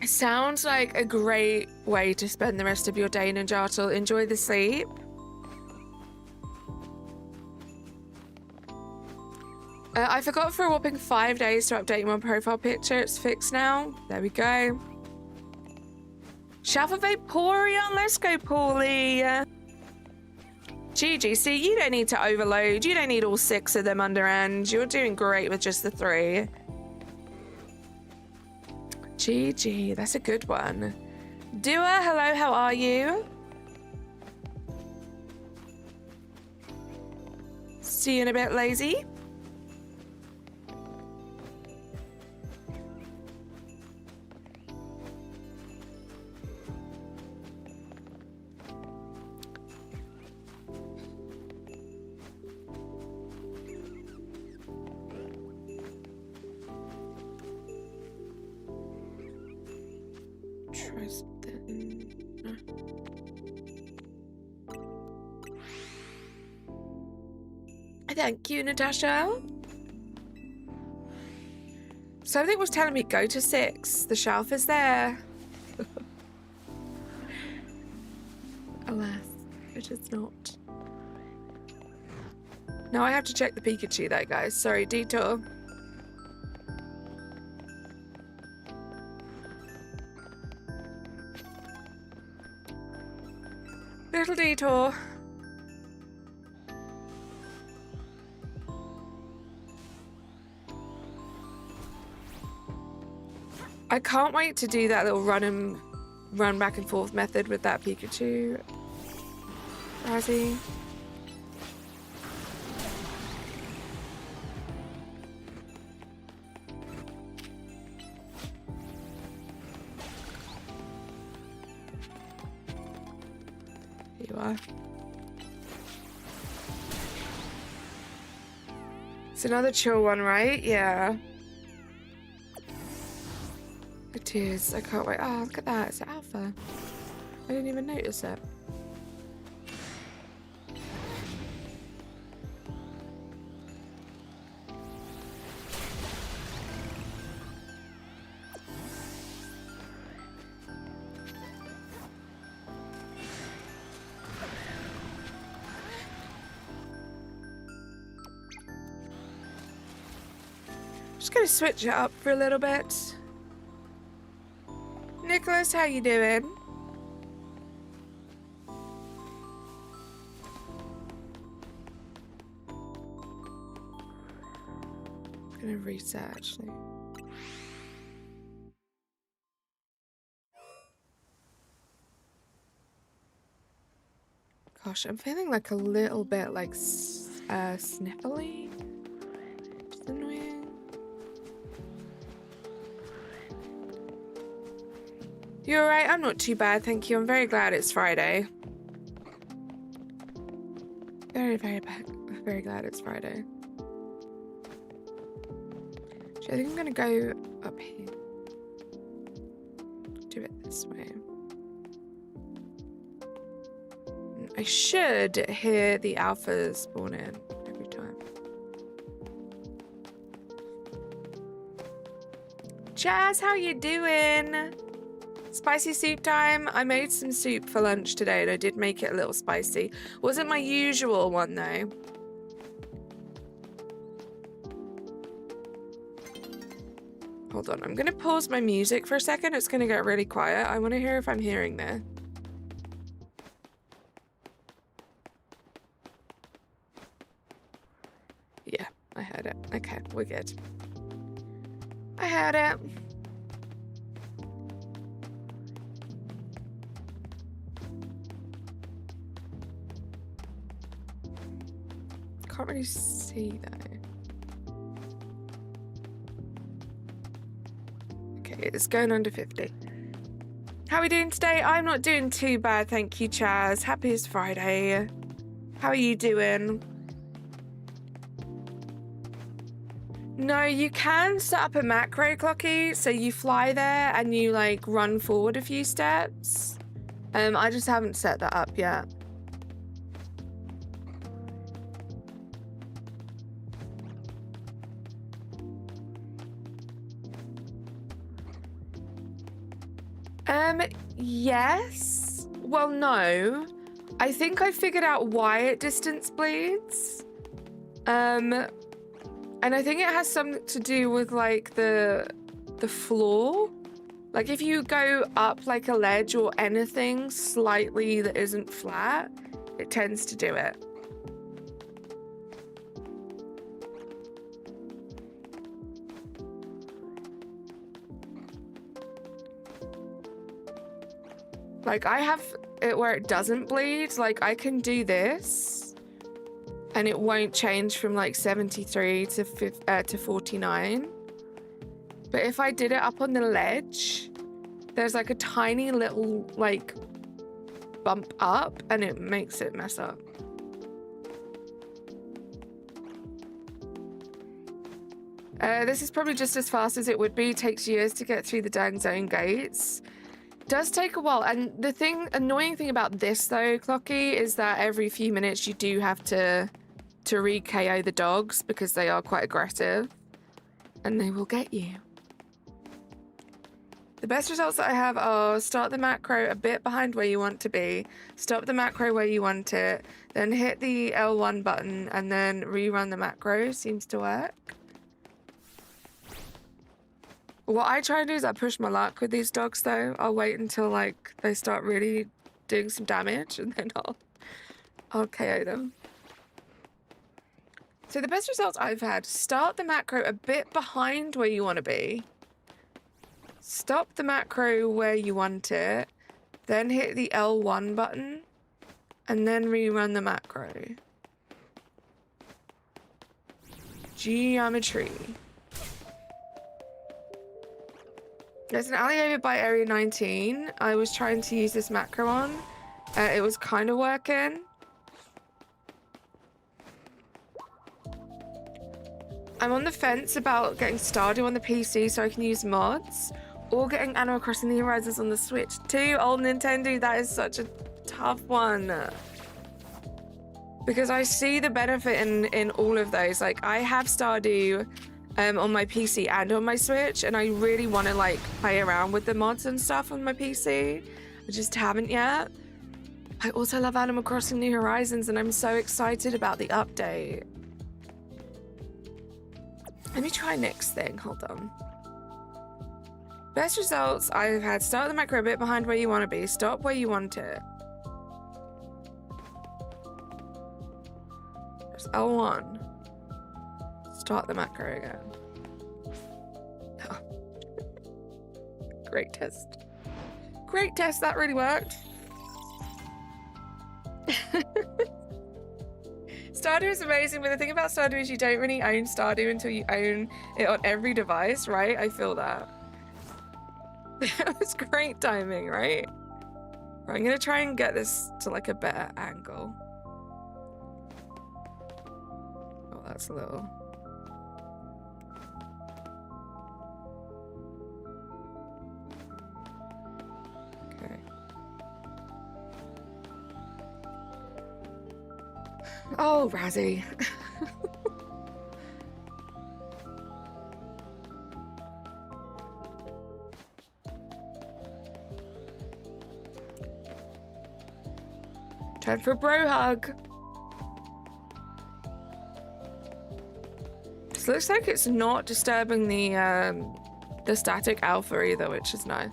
It sounds like a great way to spend the rest of your day, Ninjato. Enjoy the sleep. I forgot for a whopping 5 days to update my profile picture. It's fixed now. There we go. Shelf of Vaporeon. Let's go, Paulie. GG. See, you don't need to overload. You don't need all 6 of them underhand. You're doing great with just the 3. GG. That's a good one. Dua, hello. How are you? See you in a bit, Lazy. Thank you, Natasha. Something was telling me go to 6. The shelf is there. Alas, it is not. Now I have to check the Pikachu though, guys. Sorry, detour. Little detour. I can't wait to do that little run back and forth method with that Pikachu. Razzie. Here you are. It's another chill one, right? Yeah. It is. I can't wait. Oh, look at that. It's an alpha. I didn't even notice it. Just gonna switch it up for a little bit. Nicholas, how you doing? I'm gonna reset actually. Gosh, I'm feeling like a little bit like sniffly. Just annoying. You alright? I'm not too bad, thank you. I'm very glad it's Friday. Very glad it's Friday. Actually, I think I'm gonna go up here. Do it this way. I should hear the alphas spawn in every time. Jazz, how you doing? Spicy soup time. I made some soup for lunch today and I did make it a little spicy. Wasn't my usual one though. Hold on, I'm gonna pause my music for a second. It's gonna get really quiet. I want to hear if I'm hearing this. Yeah, I heard it. Okay, we're good. I heard it. Can't really see though. Okay, it's going under 50. How are we doing today? I'm not doing too bad, thank you, Chaz. Happy it's Friday. How are you doing? No, you can set up a macro, Clocky. So you fly there and you like run forward a few steps. I just haven't set that up yet. Yes. Well, no. I think I figured out why it distance bleeds. And I think it has something to do with like the floor. Like if you go up like a ledge or anything slightly that isn't flat, it tends to do it. Like I have it where it doesn't bleed. Like I can do this and it won't change from like 73 to 49. But if I did it up on the ledge, there's like a tiny little like bump up and it makes it mess up. This is probably just as fast as it would be. It takes years to get through the dang zone gates. Does take a while. And the annoying thing about this though, Clocky, is that every few minutes you do have to re-KO the dogs because they are quite aggressive and they will get you. The best results that I have are start the macro a bit behind where you want to be, stop the macro where you want it, then hit the L1 button and then rerun the macro. Seems to work. What I try and do is I push my luck with these dogs though. I'll wait until like they start really doing some damage and then I'll KO them. So the best results I've had, start the macro a bit behind where you want to be. Stop the macro where you want it, then hit the L1 button, and then rerun the macro. Geometry. There's an alley over by area 19. I was trying to use this macro on. It was kind of working. I'm on the fence about getting Stardew on the PC so I can use mods, or getting Animal Crossing New Horizons on the Switch too. Old Nintendo, that is such a tough one. Because I see the benefit in all of those. Like, I have Stardew on my PC and on my Switch, and I really want to like play around with the mods and stuff on my PC. I just haven't yet. I also love Animal Crossing New Horizons, and I'm so excited about the update. Let me try next thing. Hold on. Best results I've had. Start the macro a bit behind where you want to be. Stop where you want it. There's L1. Start the macro again. Oh. Great test. Great test. That really worked. Stardew is amazing, but the thing about Stardew is you don't really own Stardew until you own it on every device, right? I feel that. That was great timing, right? Right, I'm gonna try and get this to like a better angle. Oh, that's a little... Okay. Oh, Razzie. Time for a bro hug. This looks like it's not disturbing the static alpha either, which is nice.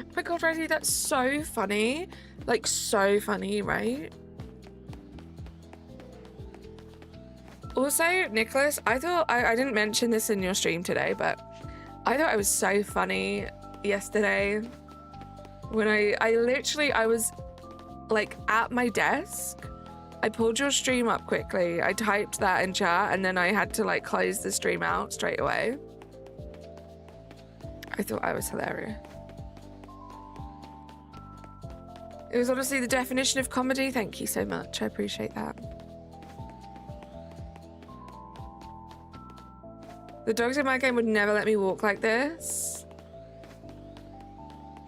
Oh my god, Razzie, that's so funny. Like, so funny, right? Also, Nicholas, I thought, I didn't mention this in your stream today, but I thought it was so funny yesterday when I was like at my desk. I pulled your stream up quickly. I typed that in chat and then I had to like close the stream out straight away. I thought I was hilarious. It was honestly the definition of comedy. Thank you so much. I appreciate that. The dogs in my game would never let me walk like this.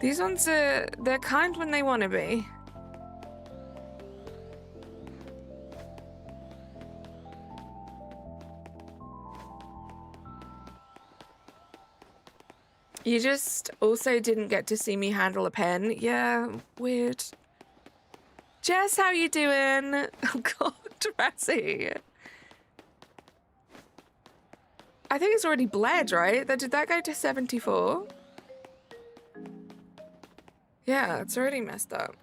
These ones they're kind when they want to be. You just also didn't get to see me handle a pen. Yeah, weird. Jess, how you doing? Oh God, Razzie. I think it's already bled, right? Did that go to 74? Yeah, it's already messed up.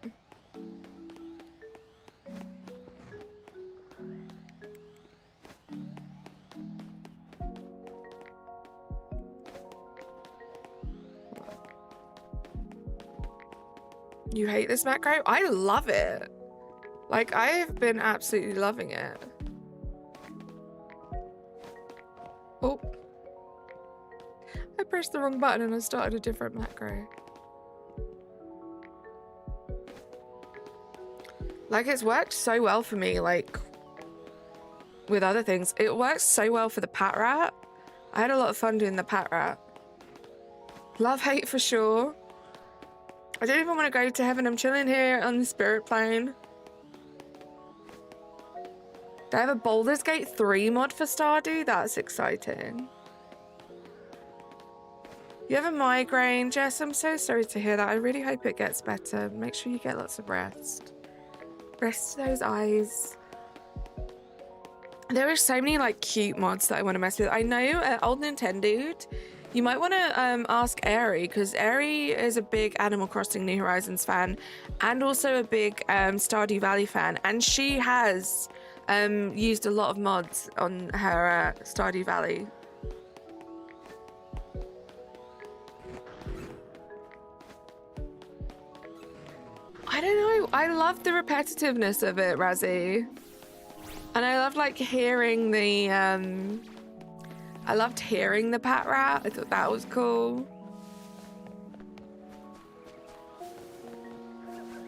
You hate this macro? I love it. Like, I've been absolutely loving it. Oh. I pressed the wrong button and I started a different macro. Like, it's worked so well for me, like, with other things. It works so well for the pat rat. I had a lot of fun doing the pat rat. Love, hate for sure. I don't even want to go to heaven. I'm chilling here on the spirit plane. Do I have a Baldur's Gate 3 mod for Stardew? That's exciting. You have a migraine, Jess? I'm so sorry to hear that. I really hope it gets better. Make sure you get lots of rest. Rest those eyes. There are so many like cute mods that I want to mess with. I know old Nintendo. You might want to ask Airy, because Airy is a big Animal Crossing New Horizons fan and also a big Stardew Valley fan. And she has used a lot of mods on her Stardew Valley. I don't know. I love the repetitiveness of it, Razzie. And I love like hearing the I loved hearing the pat rat. I thought that was cool.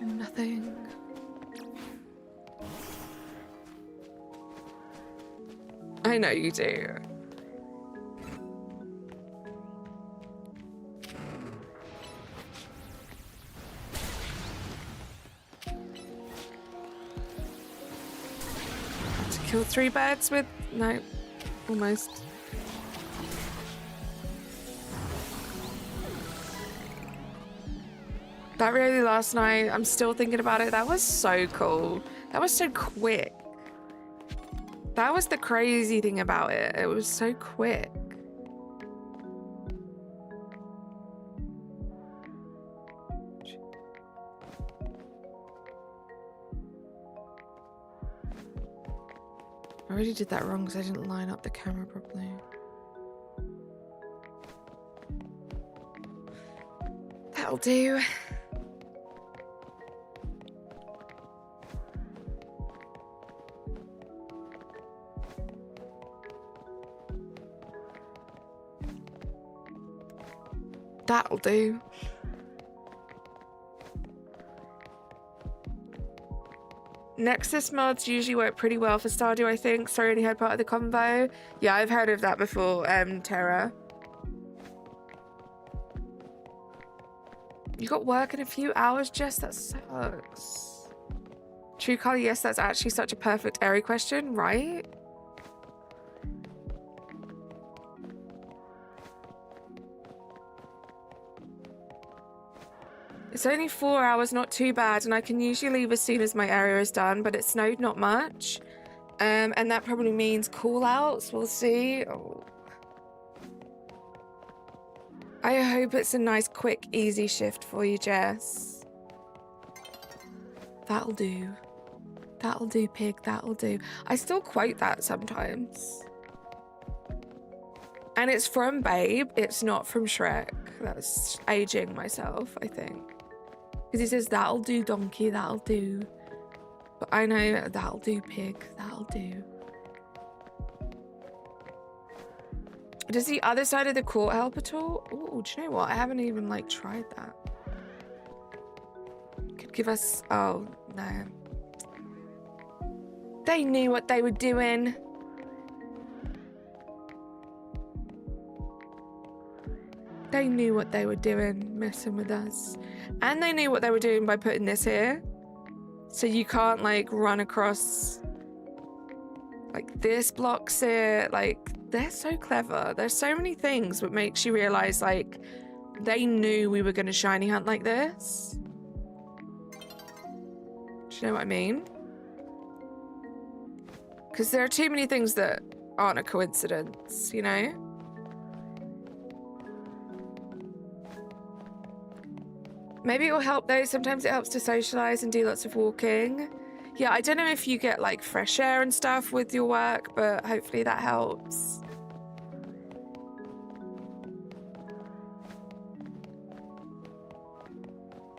Nothing. I know you do. To kill 3 birds with... No. Almost. That really last night, I'm still thinking about it. That was so cool. That was so quick. That was the crazy thing about it. It was so quick. I already did that wrong because I didn't line up the camera properly. That'll do. That'll do. Nexus mods usually work pretty well for Stardew, I think. Sorry, I only heard part of the combo. Yeah, I've heard of that before, Terra. You got work in a few hours, Jess? That sucks. True color, yes, that's actually such a perfect airy question, right? It's only 4 hours, not too bad, and I can usually leave as soon as my area is done, but it snowed not much. And that probably means call-outs, we'll see. Oh. I hope it's a nice, quick, easy shift for you, Jess. That'll do. That'll do, pig, that'll do. I still quote that sometimes. And it's from Babe, it's not from Shrek. That's aging myself, I think. Because he says, that'll do, donkey, that'll do. But I know, that'll do, pig, that'll do. Does the other side of the court help at all? Oh, do you know what? I haven't even, like, tried that. Could give us... Oh, no. They knew what they were doing. They knew what they were doing, messing with us. And they knew what they were doing by putting this here. So you can't, like, run across... Like, this blocks it. Like, they're so clever. There's so many things that makes you realise, like, they knew we were going to shiny hunt like this. Do you know what I mean? Because there are too many things that aren't a coincidence, you know? Maybe it will help though. Sometimes it helps to socialise and do lots of walking. Yeah, I don't know if you get like fresh air and stuff with your work, but hopefully that helps.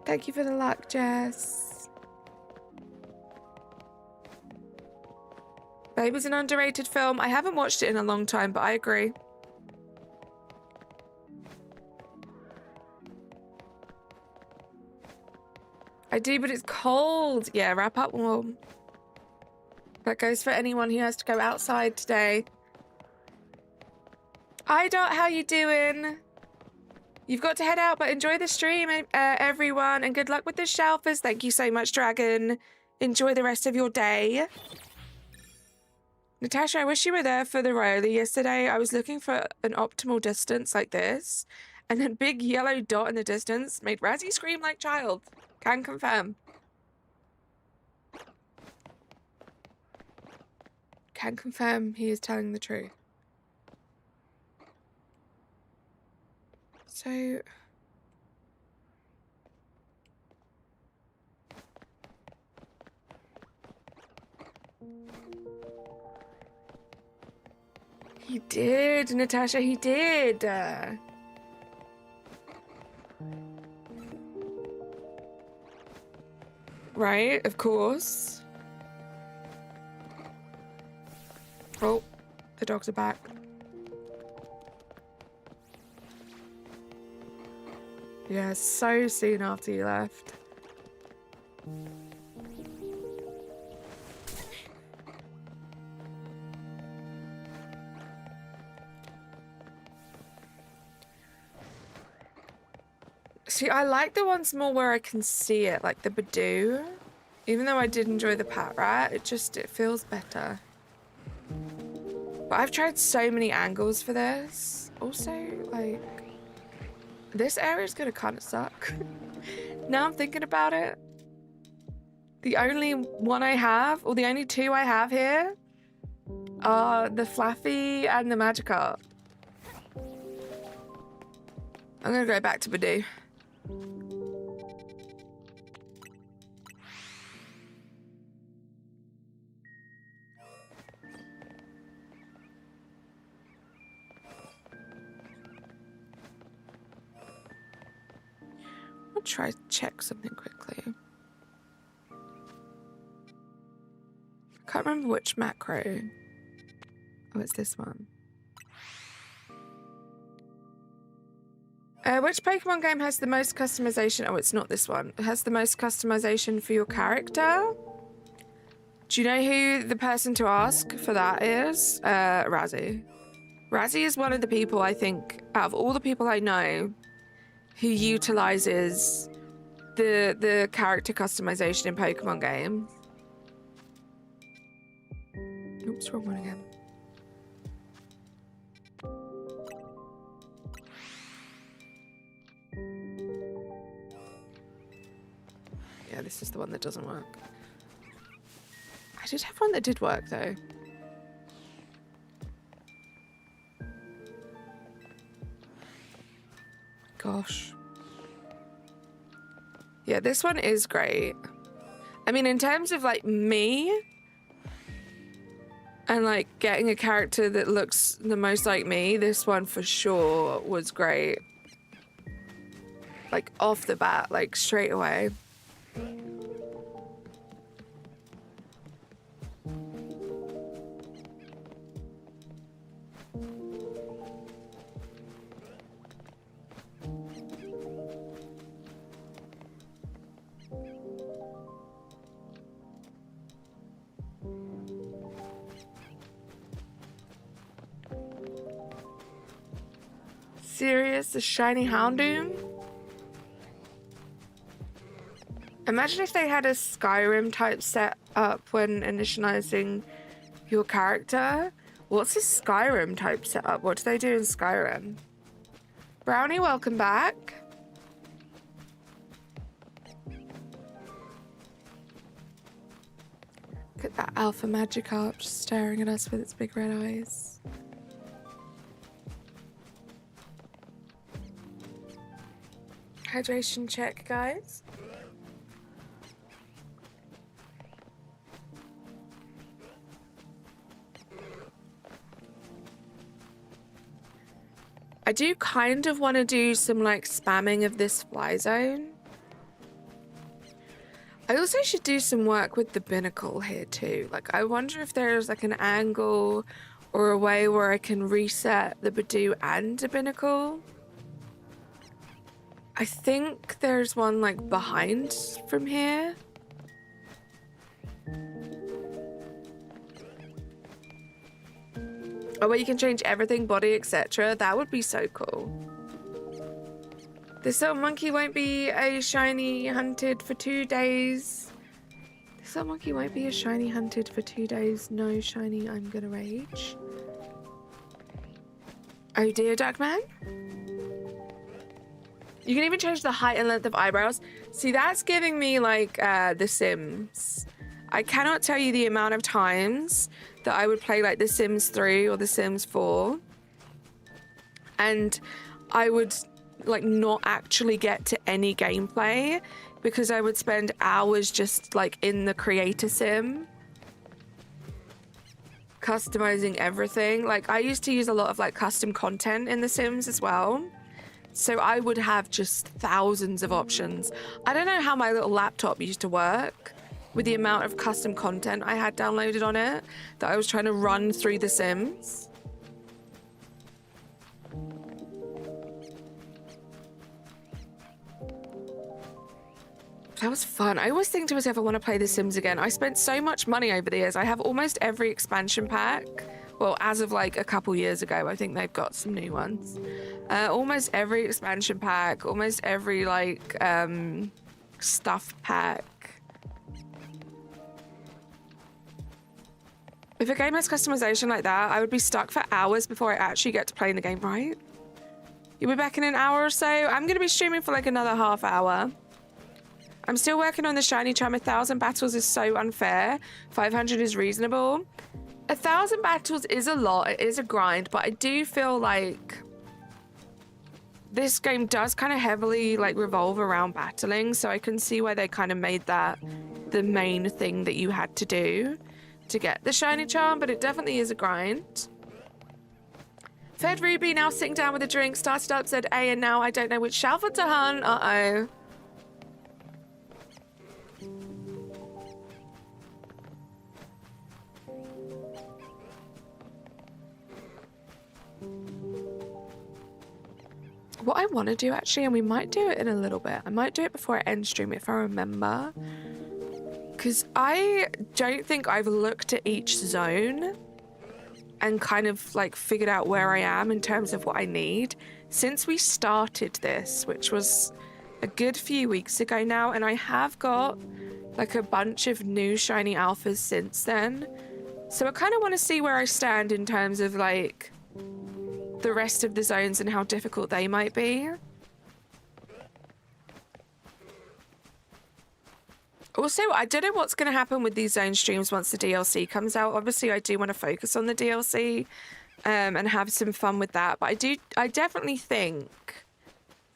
Thank you for the luck, Jess. Babe was an underrated film. I haven't watched it in a long time, but I agree. I do, but it's cold. Yeah, wrap up warm. That goes for anyone who has to go outside today. Hi, Dot. How you doing? You've got to head out, but enjoy the stream, everyone, and good luck with the shelfers. Thank you so much, Dragon. Enjoy the rest of your day. Natasha, I wish you were there for the Rowley yesterday. I was looking for an optimal distance like this, and then big yellow dot in the distance made Razzie scream like child. Can confirm. Can confirm he is telling the truth. So... He did, Natasha, he did. Right, of course. Oh, the dogs are back. Yeah, so soon after you left. See, I like the ones more where I can see it, like the Badoo. Even though I did enjoy the Pat Rat, it feels better. But I've tried so many angles for this. Also, like, this area is gonna kind of suck. Now I'm thinking about it. The only one I have, or the only two I have here, are the Fluffy and the Magikarp. I'm gonna go back to Badoo. I'll try to check something quickly. I can't remember which macro. Oh, it's this one. Which Pokemon game has the most customization? Oh, it's not this one. It has the most customization for your character. Do you know who the person to ask for that is? Razzie. Razzie is one of the people, I think, out of all the people I know, who utilizes the character customization in Pokemon games. Oops, wrong one again. Yeah, this is the one that doesn't work. I did have one that did work, though. Gosh. Yeah, this one is great. I mean, in terms of, like, me and, like, getting a character that looks the most like me, this one for sure was great. Like, off the bat, like, straight away. serious? The shiny Houndoom? Imagine if they had a Skyrim type setup when initializing your character. What's a Skyrim type setup? What do they do in Skyrim? Brownie, welcome back. Look at that alpha Magikarp just staring at us with its big red eyes. Hydration check, guys. I do kind of want to do some like spamming of this fly zone. I also should do some work with the binnacle here too. Like I wonder if there's like an angle or a way where I can reset the Badoo and the binnacle. I think there's one like behind from here. Oh, where you can change everything, body, etc. That would be so cool. This little monkey won't be a shiny hunted for 2 days. This little monkey won't be a shiny hunted for 2 days. No shiny, I'm gonna rage. Oh dear, Duckman. You can even change the height and length of eyebrows. See, that's giving me like The Sims. I cannot tell you the amount of times that I would play like The Sims 3 or The Sims 4. And I would like not actually get to any gameplay because I would spend hours just like in the creator sim. Customizing everything. Like I used to use a lot of like custom content in The Sims as well. So I would have just thousands of options. I don't know how my little laptop used to work with the amount of custom content I had downloaded on it that I was trying to run through The Sims. That was fun. I always think to myself, I want to play The Sims again. I spent so much money over the years. I have almost every expansion pack. Well, as of like a couple years ago, I think they've got some new ones. Almost every expansion pack, almost every like stuff pack. If a game has customization like that, I would be stuck for hours before I actually get to play in the game, right? You'll be back in an hour or so? I'm going to be streaming for like another half hour. I'm still working on the shiny charm. 1,000 battles is so unfair. 500 is reasonable. 1,000 battles is a lot. It is a grind, but I do feel like this game does kind of heavily like revolve around battling, so I can see why they kind of made that the main thing that you had to do to get the shiny charm, but it definitely is a grind. Fed Ruby now sitting down with a drink, started up, said A, and now I don't know which Shalford to hunt. Uh-oh. What I want to do actually, and we might do it in a little bit, I might do it before I end stream if I remember, because I don't think I've looked at each zone and kind of like figured out where I am in terms of what I need since we started this, which was a good few weeks ago now, and I have got like a bunch of new shiny alphas since then, so I kind of want to see where I stand in terms of like the rest of the zones and how difficult they might be. Also, I don't know what's going to happen with these zone streams once the DLC comes out. Obviously, I do want to focus on the DLC and have some fun with that. But I definitely think,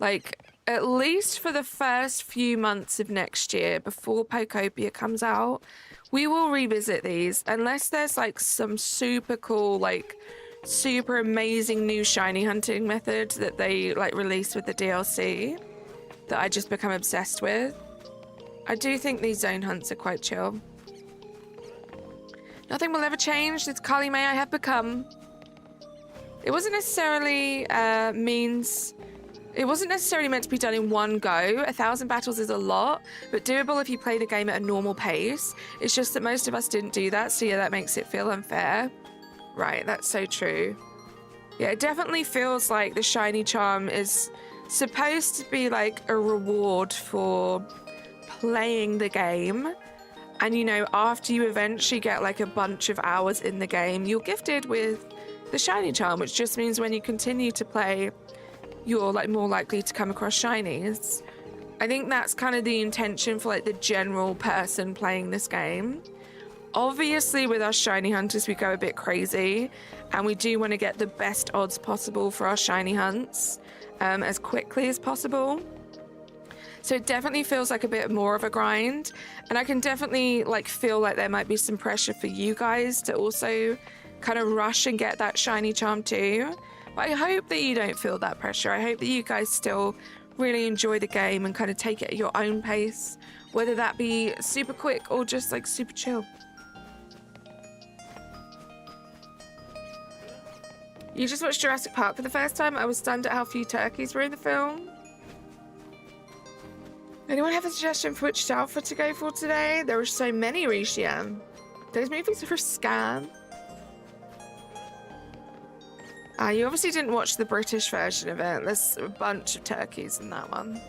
like, at least for the first few months of next year, before Pokopia comes out, we will revisit these. Unless there's, like, some super cool, like, super amazing new shiny hunting method that they, like, release with the DLC that I just become obsessed with. I do think these zone hunts are quite chill. Nothing will ever change. It's Carly May I have become. It wasn't necessarily it wasn't necessarily meant to be done in one go. 1,000 battles is a lot, but doable if you play the game at a normal pace. It's just that most of us didn't do that, so yeah, that makes it feel unfair. Right, that's so true. Yeah, it definitely feels like the shiny charm is supposed to be like a reward for playing the game. And you know, after you eventually get like a bunch of hours in the game, you're gifted with the shiny charm, which just means when you continue to play, you're like more likely to come across shinies. I think that's kind of the intention for like the general person playing this game. Obviously, with us shiny hunters, we go a bit crazy, and we do want to get the best odds possible for our shiny hunts as quickly as possible. So it definitely feels like a bit more of a grind, and I can definitely like feel like there might be some pressure for you guys to also kind of rush and get that shiny charm too. But I hope that you don't feel that pressure. I hope that you guys still really enjoy the game and kind of take it at your own pace, whether that be super quick or just like super chill. You just watched Jurassic Park for the first time? I was stunned at how few turkeys were in the film. Anyone have a suggestion for which outfit to go for today? There were so many, Rishian. Those movies are a scam. You obviously didn't watch the British version of it. There's a bunch of turkeys in that one.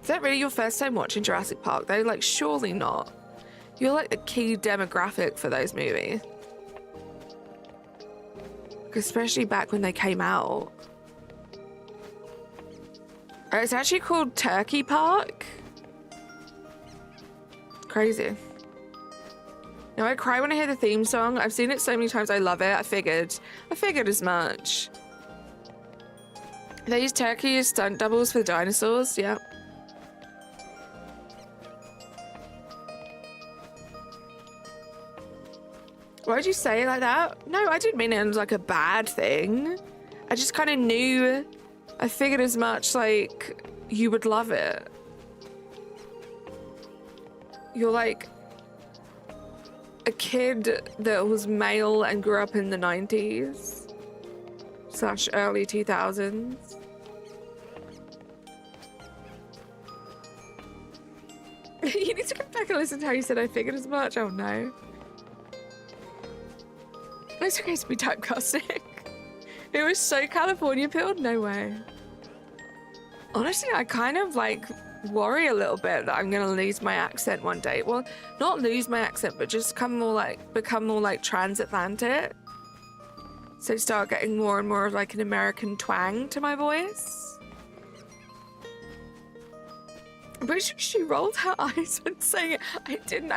Is that really your first time watching Jurassic Park though? Like, surely not. You're like the key demographic for those movies. Especially back when they came out. It's actually called Turkey Park. Crazy. Now I cry when I hear the theme song. I've seen it so many times. I love it. I figured as much. They use turkey as stunt doubles for the dinosaurs. Yep. Why did you say it like that? No, I didn't mean it as like a bad thing. I just kind of knew, I figured as much, like, you would love it. You're like a kid that was male and grew up in the 90s / early 2000s. You need to go back and listen to how you said I figured as much. Oh no. It's okay to be typecasting. It was so California pilled, no way. Honestly, I kind of like worry a little bit that I'm gonna lose my accent one day. Well, not lose my accent, but just become more like transatlantic. So start getting more and more of like an American twang to my voice. I'm pretty sure she rolled her eyes when saying it. I didn't,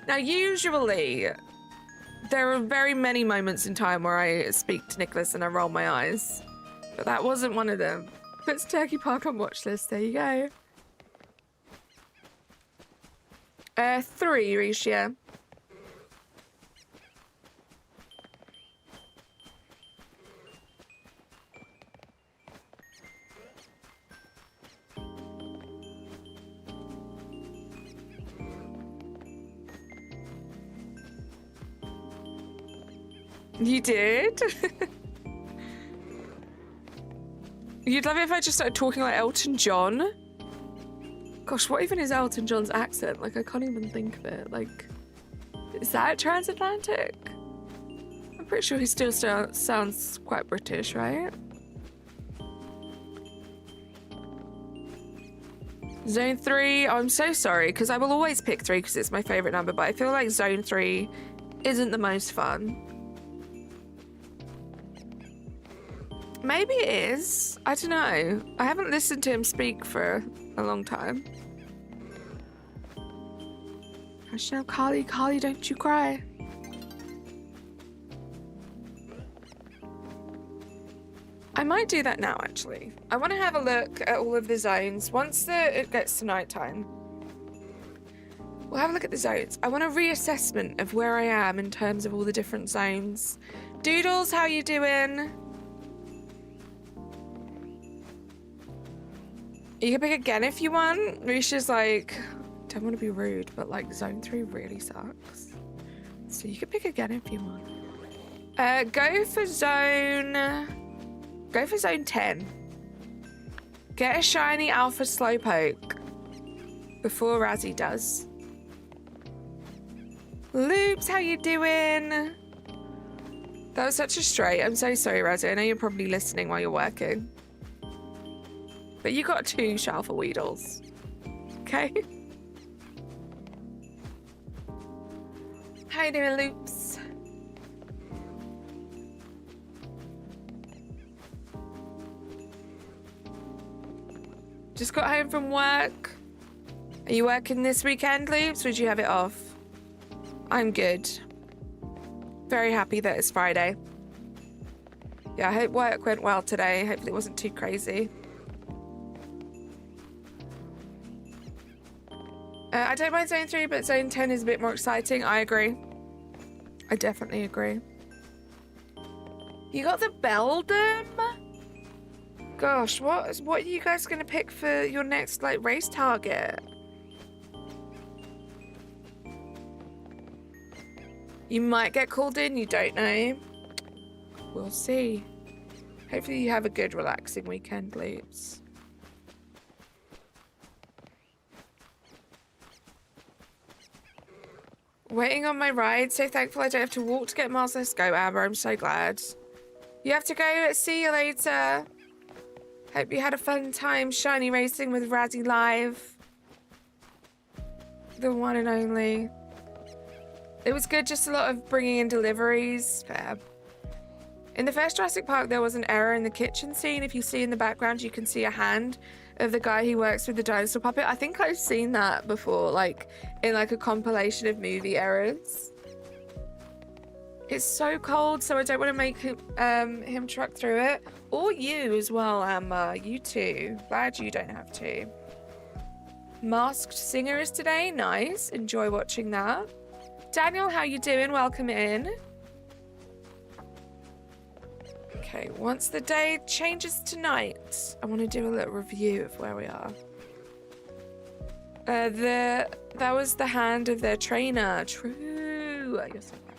Now usually, there are very many moments in time where I speak to Nicholas and I roll my eyes, but that wasn't one of them. Puts Turkey Park on watch list. There you go. 3, Risha. You did? You'd love it if I just started talking like Elton John? Gosh, what even is Elton John's accent? Like, I can't even think of it. Like, is that transatlantic? I'm pretty sure he still sounds quite British, right? Zone 3, oh, I'm so sorry, because I will always pick 3 because it's my favorite number, but I feel like Zone 3 isn't the most fun. Maybe it is. I don't know. I haven't listened to him speak for a long time. Hashtag Carly, Carly, don't you cry. I might do that now, actually. I want to have a look at all of the zones. Once it gets to nighttime, we'll have a look at the zones. I want a reassessment of where I am in terms of all the different zones. Doodles, how you doing? You can pick again if you want. Risha's like, don't want to be rude, but like zone 3 really sucks. So you can pick again if you want. Go for zone Go for zone 10. Get a shiny alpha slowpoke before Razzie does. Loops, how you doing? That was such a stray. I'm so sorry, Razzie. I know you're probably listening while you're working. But you got 2 Shalfa Weedles. Okay? How you doing, Loops? Just got home from work. Are you working this weekend, Loops, or did you have it off? I'm good. Very happy that it's Friday. Yeah, I hope work went well today. Hopefully it wasn't too crazy. I don't mind zone 3, but zone 10 is a bit more exciting. I agree. I definitely agree. You got the Beldum? Gosh, what are you guys gonna pick for your next like race target? You might get called in, you don't know. We'll see. Hopefully you have a good relaxing weekend, Loops. Waiting on my ride. So thankful I don't have to walk to get miles. Let's go, Amber. I'm so glad. You have to go. See you later. Hope you had a fun time shiny racing with Razzie Live. The one and only. It was good, just a lot of bringing in deliveries. Fab. In the first Jurassic Park, there was an error in the kitchen scene. If you see in the background, you can see a hand of the guy who works with the dinosaur puppet. I think I've seen that before, like in like a compilation of movie errors. It's so cold, so I don't want to make him truck through it. Or you as well, Amber. You too. Glad you don't have to. Masked Singer is today. Nice. Enjoy watching that. Daniel, how you doing? Welcome in. Okay, once the day changes tonight, I want to do a little review of where we are. That was the hand of their trainer. True. You're so right.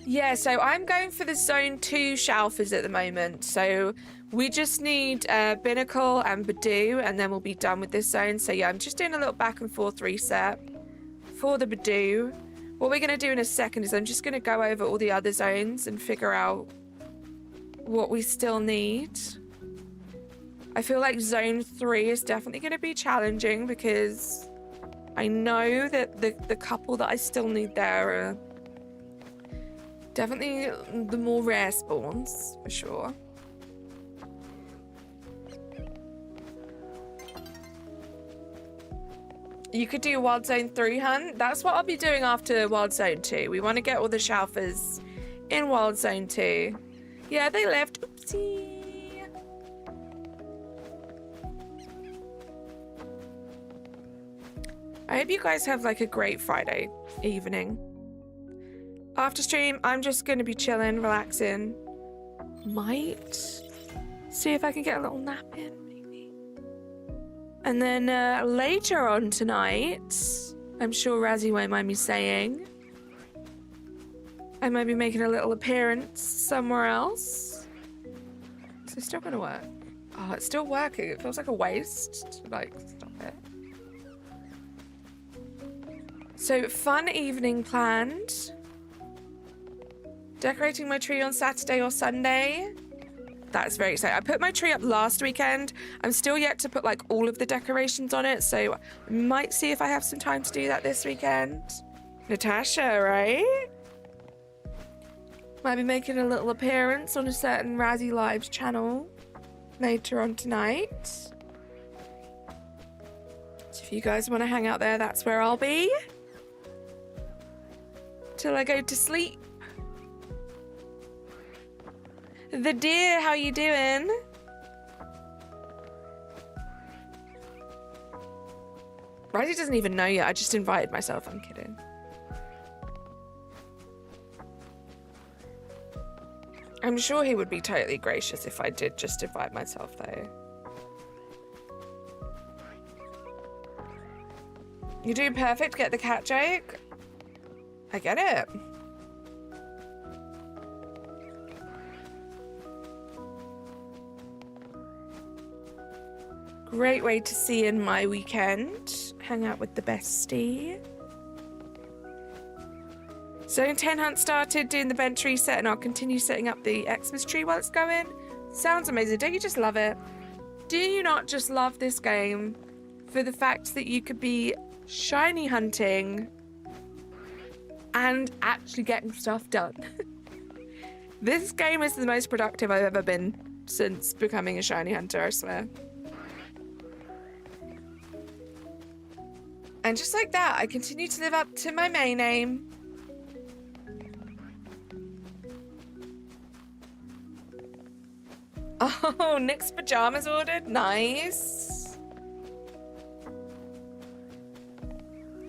Yeah, so I'm going for the zone 2 Shalfers at the moment. So we just need Binnacle and Badoo, and then we'll be done with this zone. So yeah, I'm just doing a little back and forth reset for the Badoo. What we're going to do in a second is I'm just going to go over all the other zones and figure out what we still need. I feel like zone 3 is definitely going to be challenging because I know that the couple that I still need there are definitely the more rare spawns, for sure. You could do Wild Zone 3 hunt. That's what I'll be doing after Wild Zone 2. We want to get all the Shalfers in Wild Zone 2. Yeah, they left. Oopsie. I hope you guys have like a great Friday evening. After stream, I'm just going to be chilling, relaxing. Might see if I can get a little nap in. And then later on tonight, I'm sure Razzie won't mind me saying, I might be making a little appearance somewhere else. Is it still gonna work? Oh, it's still working. It feels like a waste to like stop it. So fun evening planned. Decorating my tree on Saturday or Sunday. That's very exciting. I put my tree up last weekend. I'm still yet to put like all of the decorations on it, so I might see if I have some time to do that this weekend. Natasha, right? Might be making a little appearance on a certain Razzie Lives channel later on tonight. So if you guys want to hang out there, that's where I'll be. Till I go to sleep. The deer, how you doing? Razzie doesn't even know yet. I just invited myself. I'm kidding. I'm sure he would be totally gracious if I did just invite myself, though. You're doing perfect. Get the cat joke. I get it. Great way to see in my weekend. Hang out with the bestie. Zone 10 hunt started, doing the bench reset, and I'll continue setting up the Xmas tree while it's going. Sounds amazing. Don't you just love it? Do you not just love this game for the fact that you could be shiny hunting and actually getting stuff done? This game is the most productive I've ever been since becoming a shiny hunter, I swear. And just like that, I continue to live up to my main name. Oh, Nick's pajamas ordered. Nice.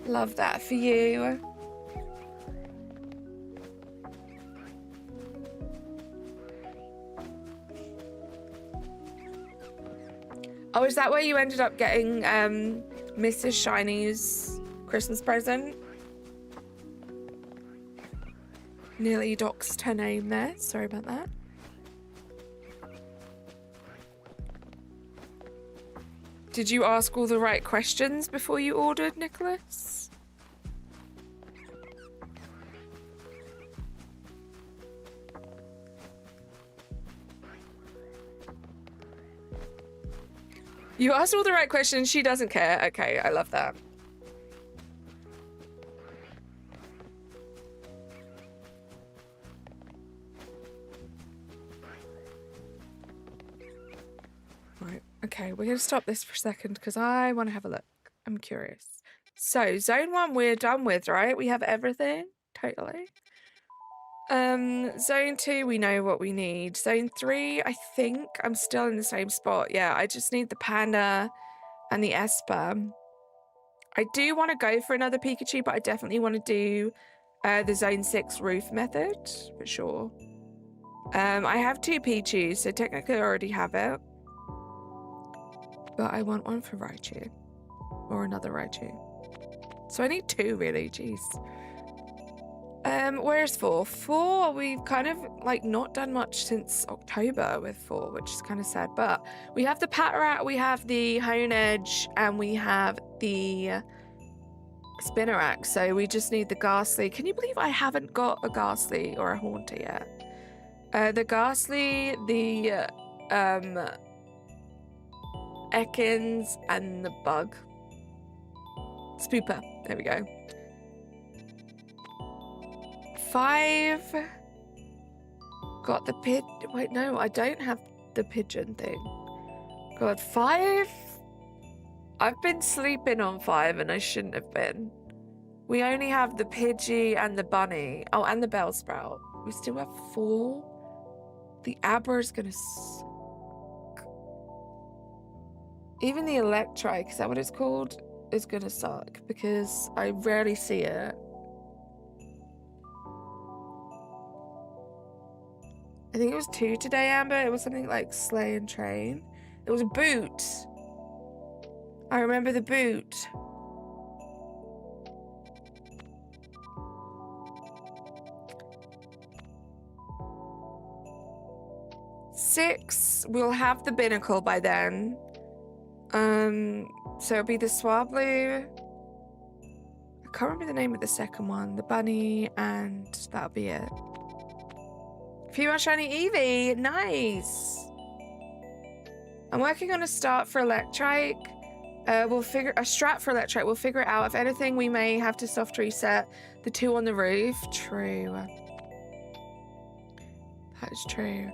Love that for you. Oh, is that where you ended up getting Mrs. Shiny's Christmas present? Nearly doxed her name there. Sorry about that. Did you ask all the right questions before you ordered, Nicholas? You asked all the right questions. She doesn't care. Okay, I love that. Right. Okay, we're going to stop this for a second because I want to have a look. I'm curious. So, Zone 1 we're done with, right? We have everything. Totally. Zone 2, we know what we need. Zone 3, I think I'm still in the same spot. Yeah, I just need the panda and the Esper. I do want to go for another Pikachu, but I definitely want to do the Zone 6 roof method, for sure. I have 2 Pichus, so technically I already have it. But I want one for Raichu. Or another Raichu. So I need 2, really, jeez. Where's 4? 4, we've kind of like not done much since October with 4, which is kind of sad. But we have the Patrat, we have the Hone Edge, and we have the Spinnerack. So we just need the Ghastly. Can you believe I haven't got a Ghastly or a Haunter yet? The Ghastly, the Ekans, and the Bug. Spooper. There we go. 5. Got the wait, no, I don't have the pigeon thing. God, 5? I've been sleeping on 5 and I shouldn't have been. We only have the Pidgey and the Bunny. Oh, and the Bellsprout. We still have 4. The Abra's gonna suck. Even the Electrike, is that what it's called? Is gonna suck because I rarely see it. I think it was 2 today, Amber. It was something like Slay and Train. It was a boot. I remember the boot. Six, we'll have the Binnacle by then. So it'll be the Swablu. I can't remember the name of the second one. The Bunny, and that'll be it. Female Shiny Eevee, nice. I'm working on a start for Electrike. We'll figure a strat for Electrike. We'll figure it out. If anything, we may have to soft reset the 2 on the roof. True. That is true.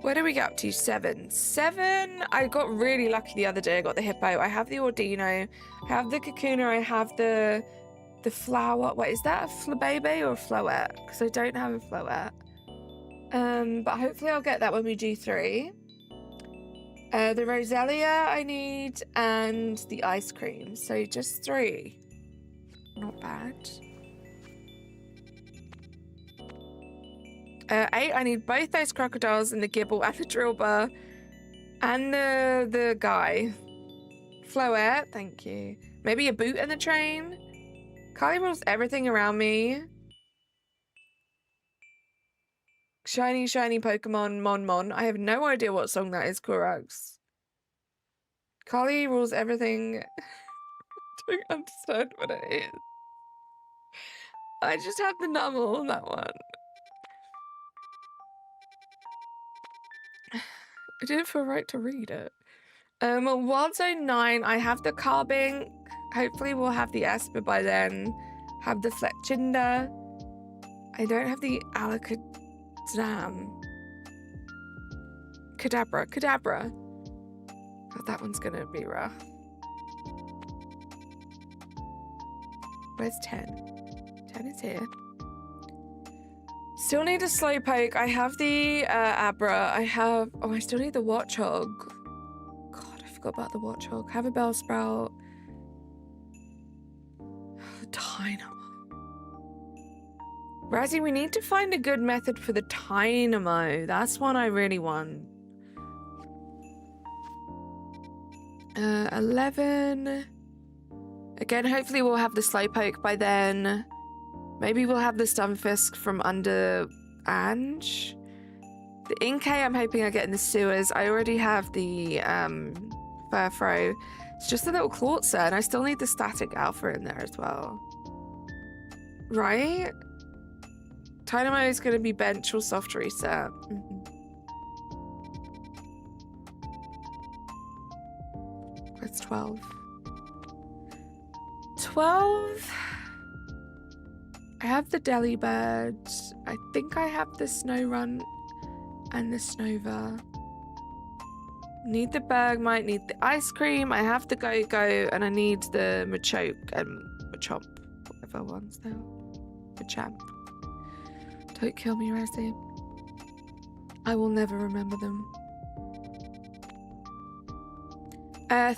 Where do we get up to? 7. 7. I got really lucky the other day. I got the Hippo. I have the Ordino. I have the Kakuna. I have the flower. Wait, is that a Flabebe or a Floette? Because I don't have a Floette. But hopefully I'll get that when we do 3. The Roselia I need, and the ice cream. So just 3. Not bad. 8, I need both those crocodiles and the Gibble and the Drillbur. And the guy. Floette, thank you. Maybe a boot in the train. Carly rolls everything around me. Shiny, shiny Pokemon, Mon Mon. I have no idea what song that is, Korax. Carly rules everything. Don't understand what it is. I just have the number on that one. I didn't feel right to read it. Wild Zone 9, I have the Carbink. Hopefully we'll have the Esper by then. Have the Fletchinder. I don't have the Alakazam. Kadabra. Oh, that one's gonna be rough. Where's 10? 10 is here. Still need a Slowpoke. I have the Abra. I still need the Watchog. God, I forgot about the Watchog. Have a Bellsprout. Dynamo. Razzie, we need to find a good method for the Dynamo. That's one I really want. 11. Again, hopefully we'll have the Slowpoke by then. Maybe we'll have the Stunfisk from under Ange. The Inkay I'm hoping I get in the sewers. I already have the Furfro. It's just a little Clawtzer, and I still need the Static Alpha in there as well. Right? Dynamo is going to be bench or soft reset. That's 12. 12. I have the Delibird. I think I have the Snorunt and the Snova. Need the Bergmite, need the Ice Cream. I have the Go-Go, and I need the Machoke and Machomp. Whatever one's now. Machamp. Don't kill me, Razzie. I will never remember them.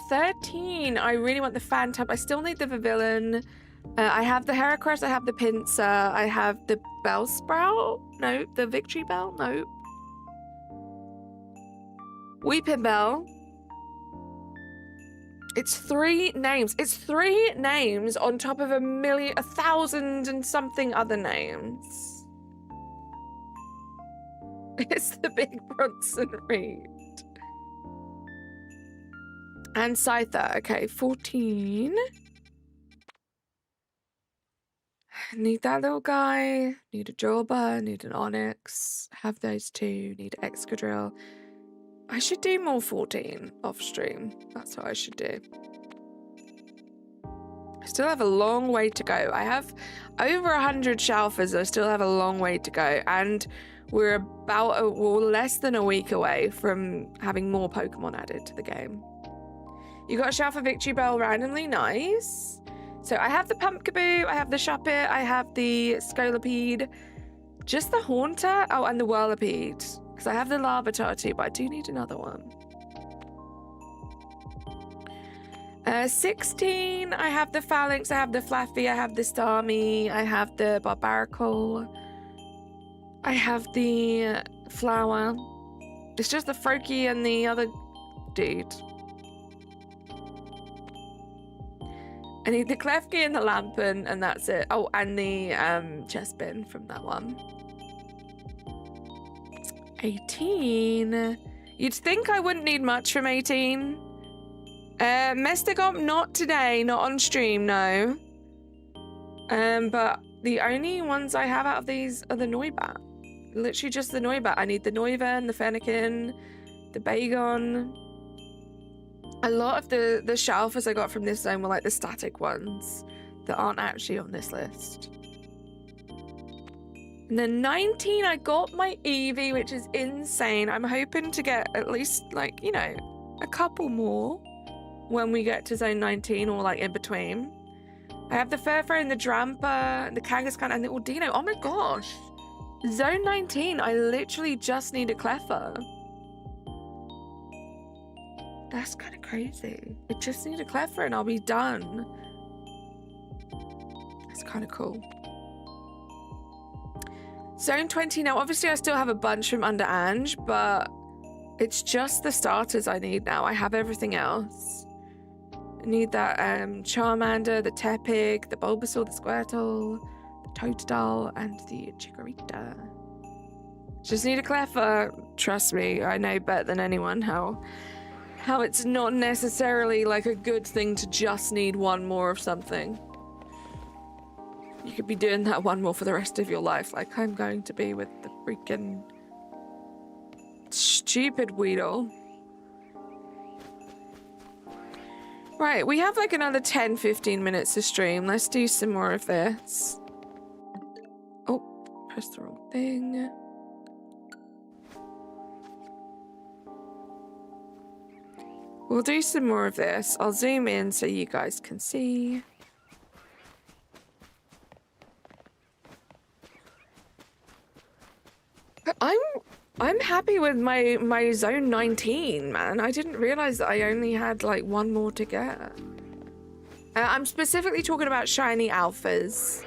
13. I really want the Phantom. I still need the Pavilion. I have the Heracross, I have the Pinsir, I have the Bellsprout. No, the Victory Bell. No. Weeping Bell. It's 3 names. It's 3 names on top of 1,000 and something other names. It's the big Bronson Reed. And Scyther. Okay, 14. Need that little guy. Need a Jawbone. Need an Onyx. Have those 2. Need Excadrill. I should do more 14 off stream. That's what I should do. I still have a long way to go. I have over 100 Shalfers. I still have a long way to go. And we're about less than a week away from having more Pokemon added to the game. You got a Shalfa Victory Bell randomly. Nice. So I have the Pumpkaboo, I have the Shuppet, I have the Scolipede, just the Haunter, oh, and the Whirlipede, because I have the Larvitar too, but I do need another one. 16, I have the Phalanx, I have the Flaffy, I have the Starmie, I have the Barbaracle, I have the Flower. It's just the Froakie and the other dude. I need the Klefki and the Lampin, and that's it. Oh, and the Chespin from that one. 18. You'd think I wouldn't need much from 18. Mestigomp, not today, not on stream, no. But the only ones I have out of these are the Noibat. Literally just the Noibat. I need the Noivern, the Fennekin, the Bagon. A lot of the Shalfers I got from this zone were like the static ones that aren't actually on this list. And then 19, I got my Eevee, which is insane. I'm hoping to get at least, like, you know, a couple more when we get to zone 19 or like in between. I have the Furfrou and the Drampa, and the Kangaskhan and the Audino. Oh my gosh. Zone 19, I literally just need a Cleffa. That's kind of crazy. I just need a Cleffa and I'll be done. That's kind of cool. Zone 20 now. Obviously, I still have a bunch from under Ange, but it's just the starters I need now. I have everything else. I need that Charmander, the Tepig, the Bulbasaur, the Squirtle, the Totodile, and the Chikorita. Just need a Cleffa. Trust me, I know better than anyone how how it's not necessarily like a good thing to just need one more of something. You could be doing that one more for the rest of your life, like I'm going to be with the freaking stupid Weedle. Right, we have like another 10-15 minutes to stream. Let's do some more of this. Oh, pressed the wrong thing. We'll do some more of this. I'll zoom in so you guys can see. I'm happy with my zone 19, man. I didn't realize that I only had like one more to get. I'm specifically talking about shiny alphas.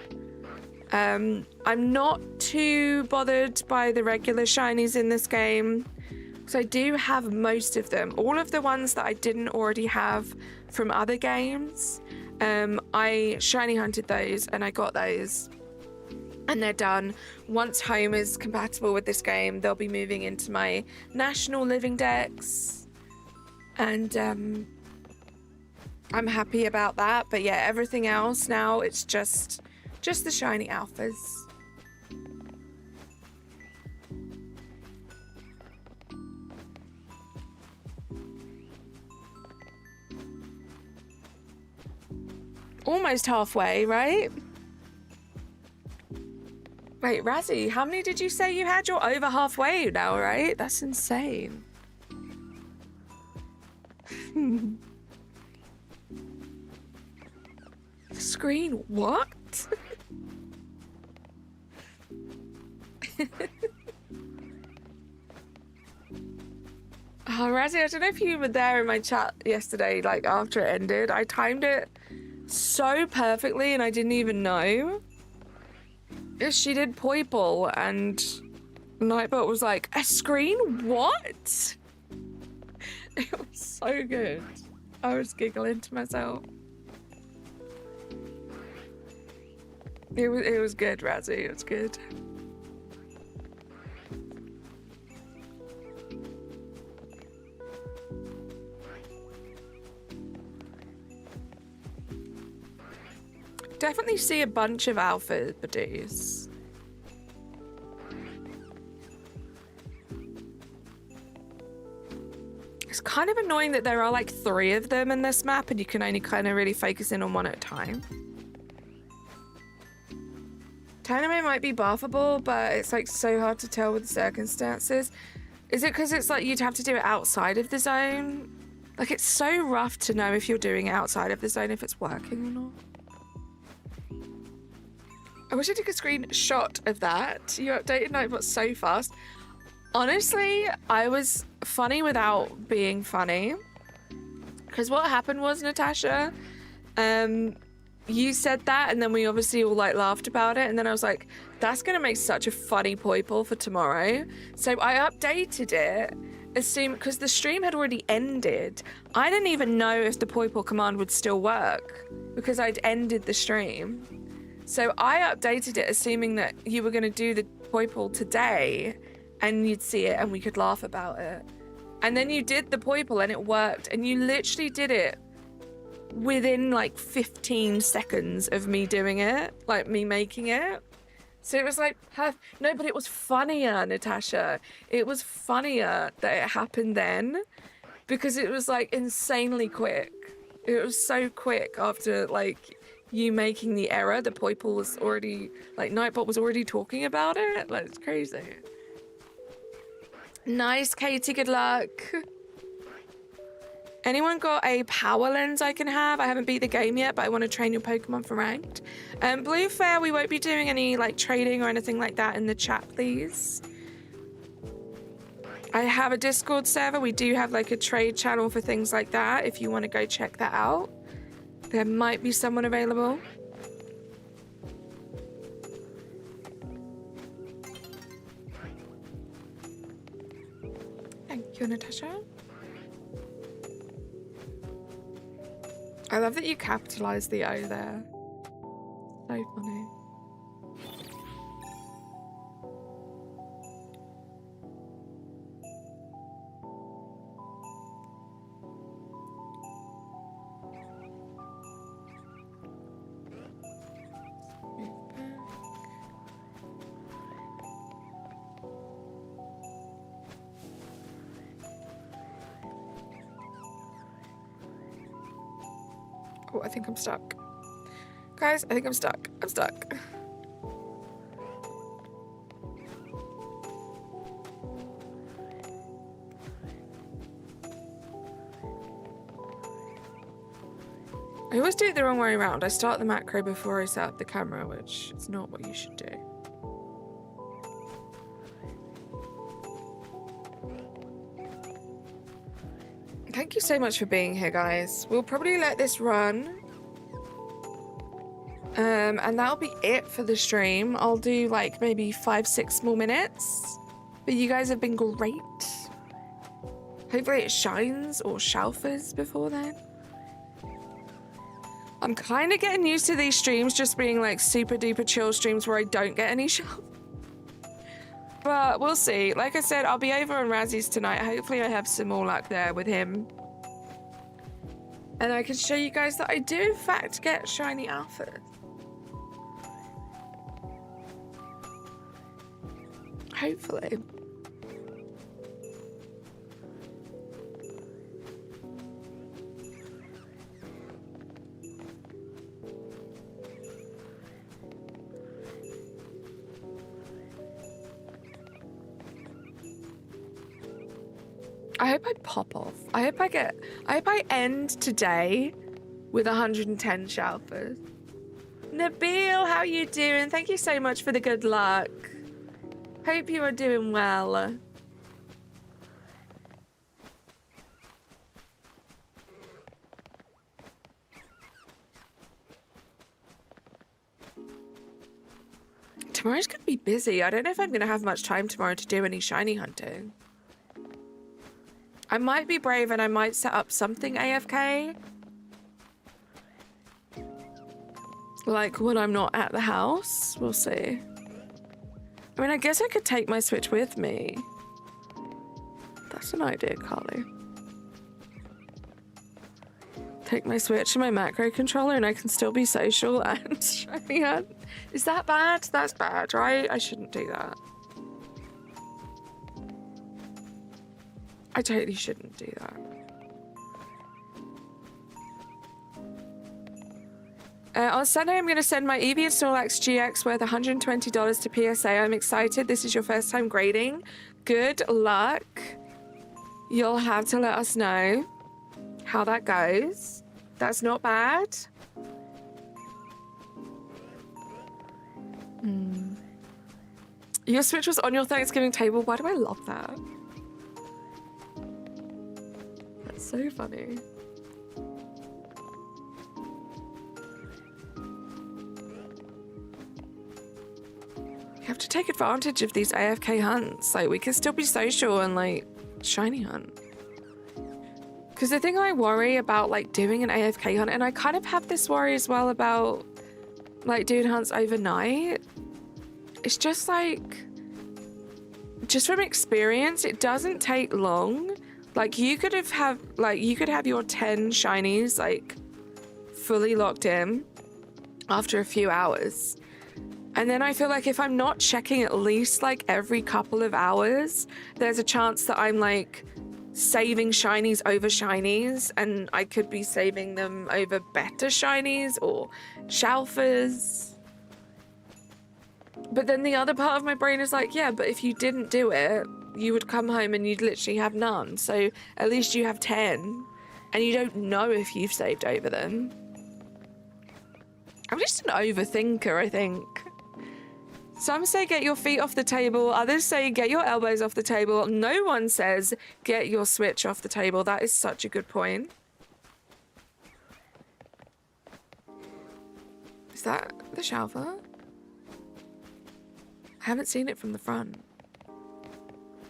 I'm not too bothered by the regular shinies in this game, because I do have most of them. All of the ones that I didn't already have from other games, I shiny hunted those and I got those. And they're done. Once home is compatible with this game, they'll be moving into my national living decks. And I'm happy about that. But yeah, everything else now, it's just the shiny alphas. Almost halfway, right? Wait, Razzie, how many did you say you had? You're over halfway now, right? That's insane. Screen, what? Oh, Razzie, I don't know if you were there in my chat yesterday, like after it ended. I timed it so perfectly and I didn't even know. She did Poiple and Nightbot was like, a screen? What? It was so good. I was giggling to myself. It was good, Razzie. It was good. Definitely see a bunch of alpha Badoos. It's kind of annoying that there are like 3 of them in this map and you can only kind of really focus in on one at a time. Turnip might be buffable, but it's like so hard to tell with the circumstances. Is it because it's like you'd have to do it outside of the zone? Like it's so rough to know if you're doing it outside of the zone, if it's working or not. I wish I took a screenshot of that. You updated Nightbot so fast. Honestly, I was funny without being funny. Because what happened was, Natasha, you said that and then we obviously all like laughed about it. And then I was like, that's going to make such a funny Poiple for tomorrow. So I updated it, because the stream had already ended. I didn't even know if the Poiple command would still work because I'd ended the stream. So I updated it assuming that you were going to do the Poiple today and you'd see it and we could laugh about it. And then you did the Poiple and it worked, and you literally did it within like 15 seconds of me doing it, like me making it. So it was like, no, but it was funnier, Natasha. It was funnier that it happened then because it was like insanely quick. It was so quick after like you making the error. The Poiple was already, like Nightbot was already talking about it. Like, it's crazy. Nice, Katie, good luck. Anyone got a power lens I can have? I haven't beat the game yet, but I want to train your Pokemon for ranked. Blue Fair, we won't be doing any like trading or anything like that in the chat, please. I have a Discord server. We do have like a trade channel for things like that. If you want to go check that out, there might be someone available. Thank you, Natasha. I love that you capitalized the O there. So funny. Oh, I think I'm stuck. Guys, I think I'm stuck. I'm stuck. I always do it the wrong way around. I start the macro before I set up the camera, which is not what you should do. Thank you so much for being here, guys. We'll probably let this run. And that'll be it for the stream. I'll do like maybe 5-6 more minutes. But you guys have been great. Hopefully it shines or shalfers before then. I'm kind of getting used to these streams just being like super duper chill streams where I don't get any shelf. But we'll see. Like I said, I'll be over on Razzy's tonight. Hopefully I have some more luck there with him. And I can show you guys that I do in fact get shiny alphas. Hopefully. I hope I pop off. I hope I end today with 110 shalfers. Nabil, how you doing? Thank you so much for the good luck. Hope you are doing well. Tomorrow's gonna be busy. I don't know if I'm gonna have much time tomorrow to do any shiny hunting. I might be brave and I might set up something AFK. Like when I'm not at the house. We'll see. I mean, I guess I could take my Switch with me. That's an idea, Carly. Take my Switch and my macro controller and I can still be social and shiny hunt. Is that bad? That's bad, right? I shouldn't do that. I totally shouldn't do that. On Sunday, I'm going to send my EV and Snorlax GX worth $120 to PSA. I'm excited. This is your first time grading. Good luck. You'll have to let us know how that goes. That's not bad. Your Switch was on your Thanksgiving table. Why do I love that? That's so funny. You have to take advantage of these AFK hunts. Like, we can still be social and, like, shiny hunt. Because the thing I worry about, like, doing an AFK hunt, and I kind of have this worry as well about, like, doing hunts overnight. It's just, like, just from experience, it doesn't take long. Like, you could have your 10 shinies, like, fully locked in after a few hours. And then I feel like if I'm not checking at least like every couple of hours, there's a chance that I'm like saving shinies over shinies, and I could be saving them over better shinies or shalfers. But then the other part of my brain is like, yeah, but if you didn't do it, you would come home and you'd literally have none. So at least you have 10 and you don't know if you've saved over them. I'm just an overthinker, I think. Some say get your feet off the table. Others say get your elbows off the table. No one says get your Switch off the table. That is such a good point. Is that the shalfer? I haven't seen it from the front.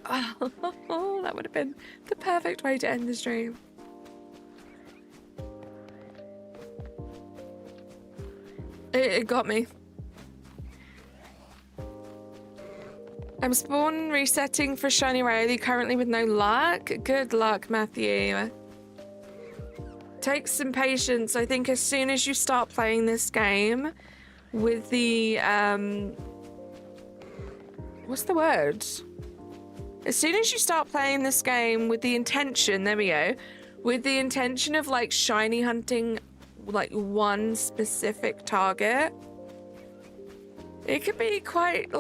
Oh, that would have been the perfect way to end the stream. It got me. I'm spawn resetting for Shiny Rayleigh currently with no luck. Good luck, Matthew. Take some patience. I think as soon as you start playing this game with the what's the word? As soon as you start playing this game with the intention, there we go, with the intention of like shiny hunting like one specific target, it could be quite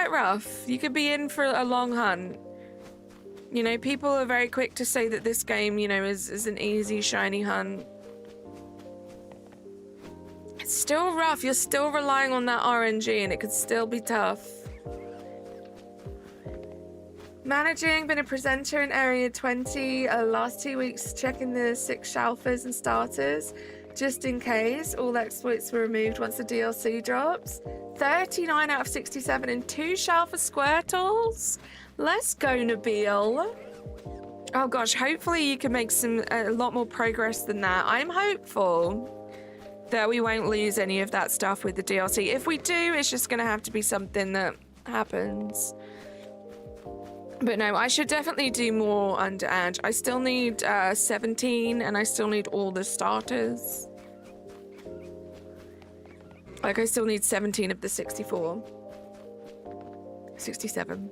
rough. You could be in for a long hunt. You know, people are very quick to say that this game, you know, is an easy shiny hunt. It's still rough. You're still relying on that RNG, and it could still be tough. Managing, been a presenter in Area 20 last 2 weeks, checking the 6 shelfers and starters, just in case. All exploits were removed once the DLC drops. 39 out of 67 and 2 shelfer Squirtles. Let's go, Nabil. Oh gosh, hopefully you can make a lot more progress than that. I'm hopeful that we won't lose any of that stuff with the DLC. If we do, it's just gonna have to be something that happens. But no, I should definitely do more under Edge. I still need 17, and I still need all the starters. Like, I still need 17 of the 64. 67.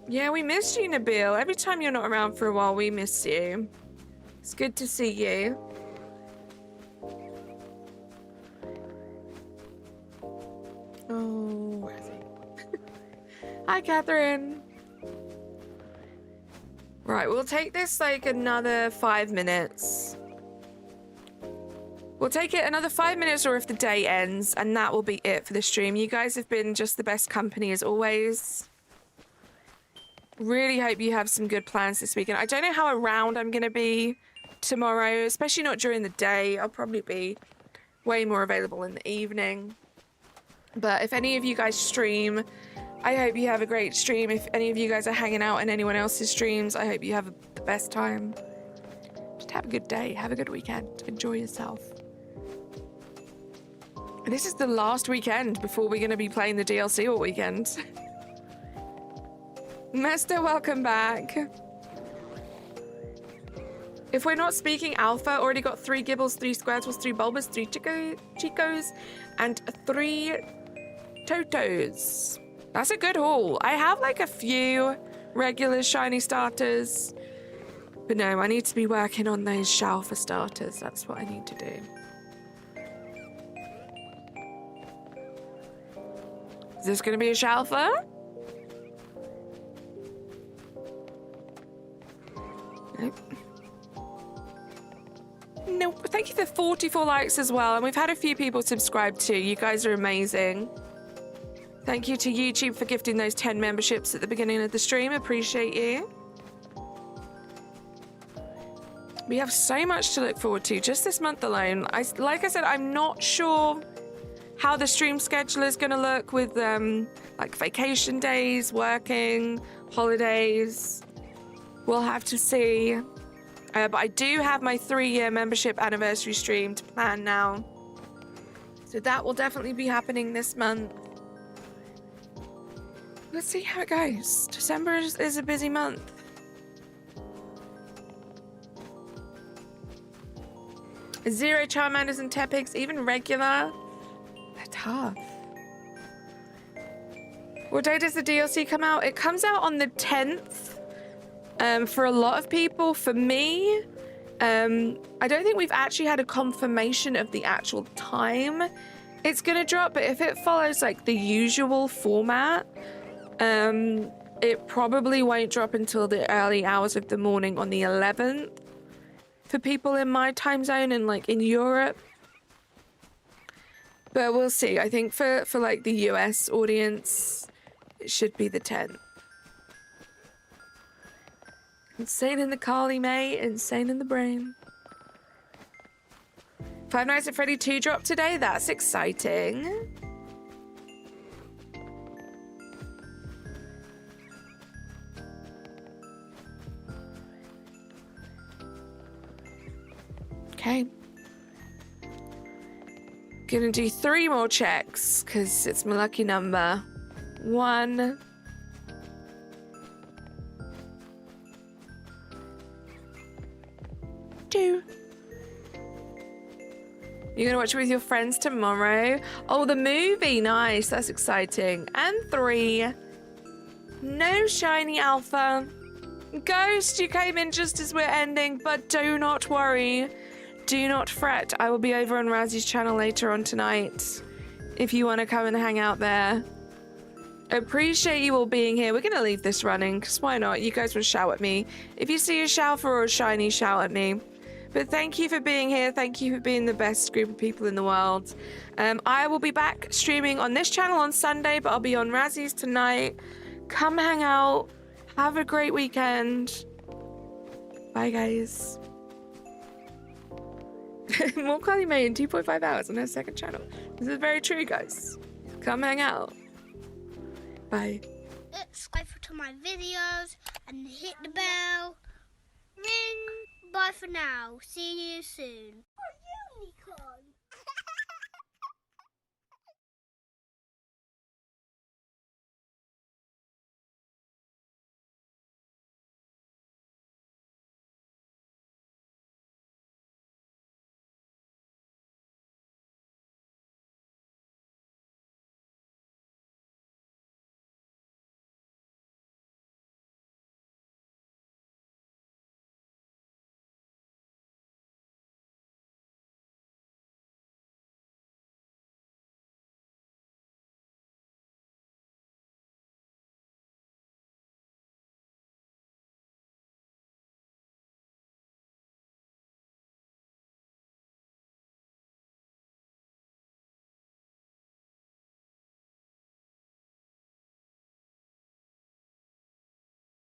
Yeah, we missed you, Nabil. Every time you're not around for a while, we miss you. It's good to see you. Oh, where is he? Hi, Catherine. Right, we'll take this like another 5 minutes. We'll take it another 5 minutes, or if the day ends, and that will be it for the stream. You guys have been just the best company as always. Really hope you have some good plans this weekend. I don't know how around I'm going to be tomorrow, especially not during the day. I'll probably be way more available in the evening. But if any of you guys stream, I hope you have a great stream. If any of you guys are hanging out in anyone else's streams, I hope you have the best time. Just have a good day. Have a good weekend. Enjoy yourself. This is the last weekend before we're going to be playing the DLC all weekend. Mester, welcome back. If we're not speaking alpha, already got 3 Gibbles, 3 Squirtles, 3 Bulbas, 3 Chicos, and 3 Totos. That's a good haul. I have like a few regular shiny starters, but no, I need to be working on those shelfer starters. That's what I need to do. Is this going to be a shelfer? Nope. Nope. Thank you for 44 likes as well. And we've had a few people subscribe too. You guys are amazing. Thank you to YouTube for gifting those 10 memberships at the beginning of the stream. Appreciate you. We have so much to look forward to just this month alone. Like I said, I'm not sure how the stream schedule is going to look with like vacation days, working, holidays. We'll have to see. But I do have my 3-year membership anniversary stream to plan now. So that will definitely be happening this month. Let's see how it goes. December is a busy month. Zero Charmanders and Tepics, even regular. They're tough. What day does the DLC come out? It comes out on the 10th. For a lot of people. For me, I don't think we've actually had a confirmation of the actual time it's gonna drop, but if it follows like the usual format, it probably won't drop until the early hours of the morning on the 11th for people in my time zone and like in Europe. But we'll see. I think for like the US audience, it should be the 10th. Insane in the Carly, mate. Insane in the brain. Five Nights at Freddy 2 dropped today. That's exciting. Okay. Gonna do 3 more checks because it's my lucky number. 1. 2. You're gonna watch it with your friends tomorrow? Oh, the movie. Nice. That's exciting. And 3. No shiny alpha. Ghost, you came in just as we're ending, but do not worry. Do not fret. I will be over on Razzie's channel later on tonight if you want to come and hang out there. Appreciate you all being here. We're going to leave this running, because why not? You guys will shout at me. If you see a Shouther or a Shiny, shout at me. But thank you for being here. Thank you for being the best group of people in the world. I will be back streaming on this channel on Sunday, but I'll be on Razzie's tonight. Come hang out. Have a great weekend. Bye, guys. More Carly May in 2.5 hours on her second channel. This is very true, guys. Come hang out. Bye. Subscribe to my videos and hit the bell. Ring. Bye for now. See you soon.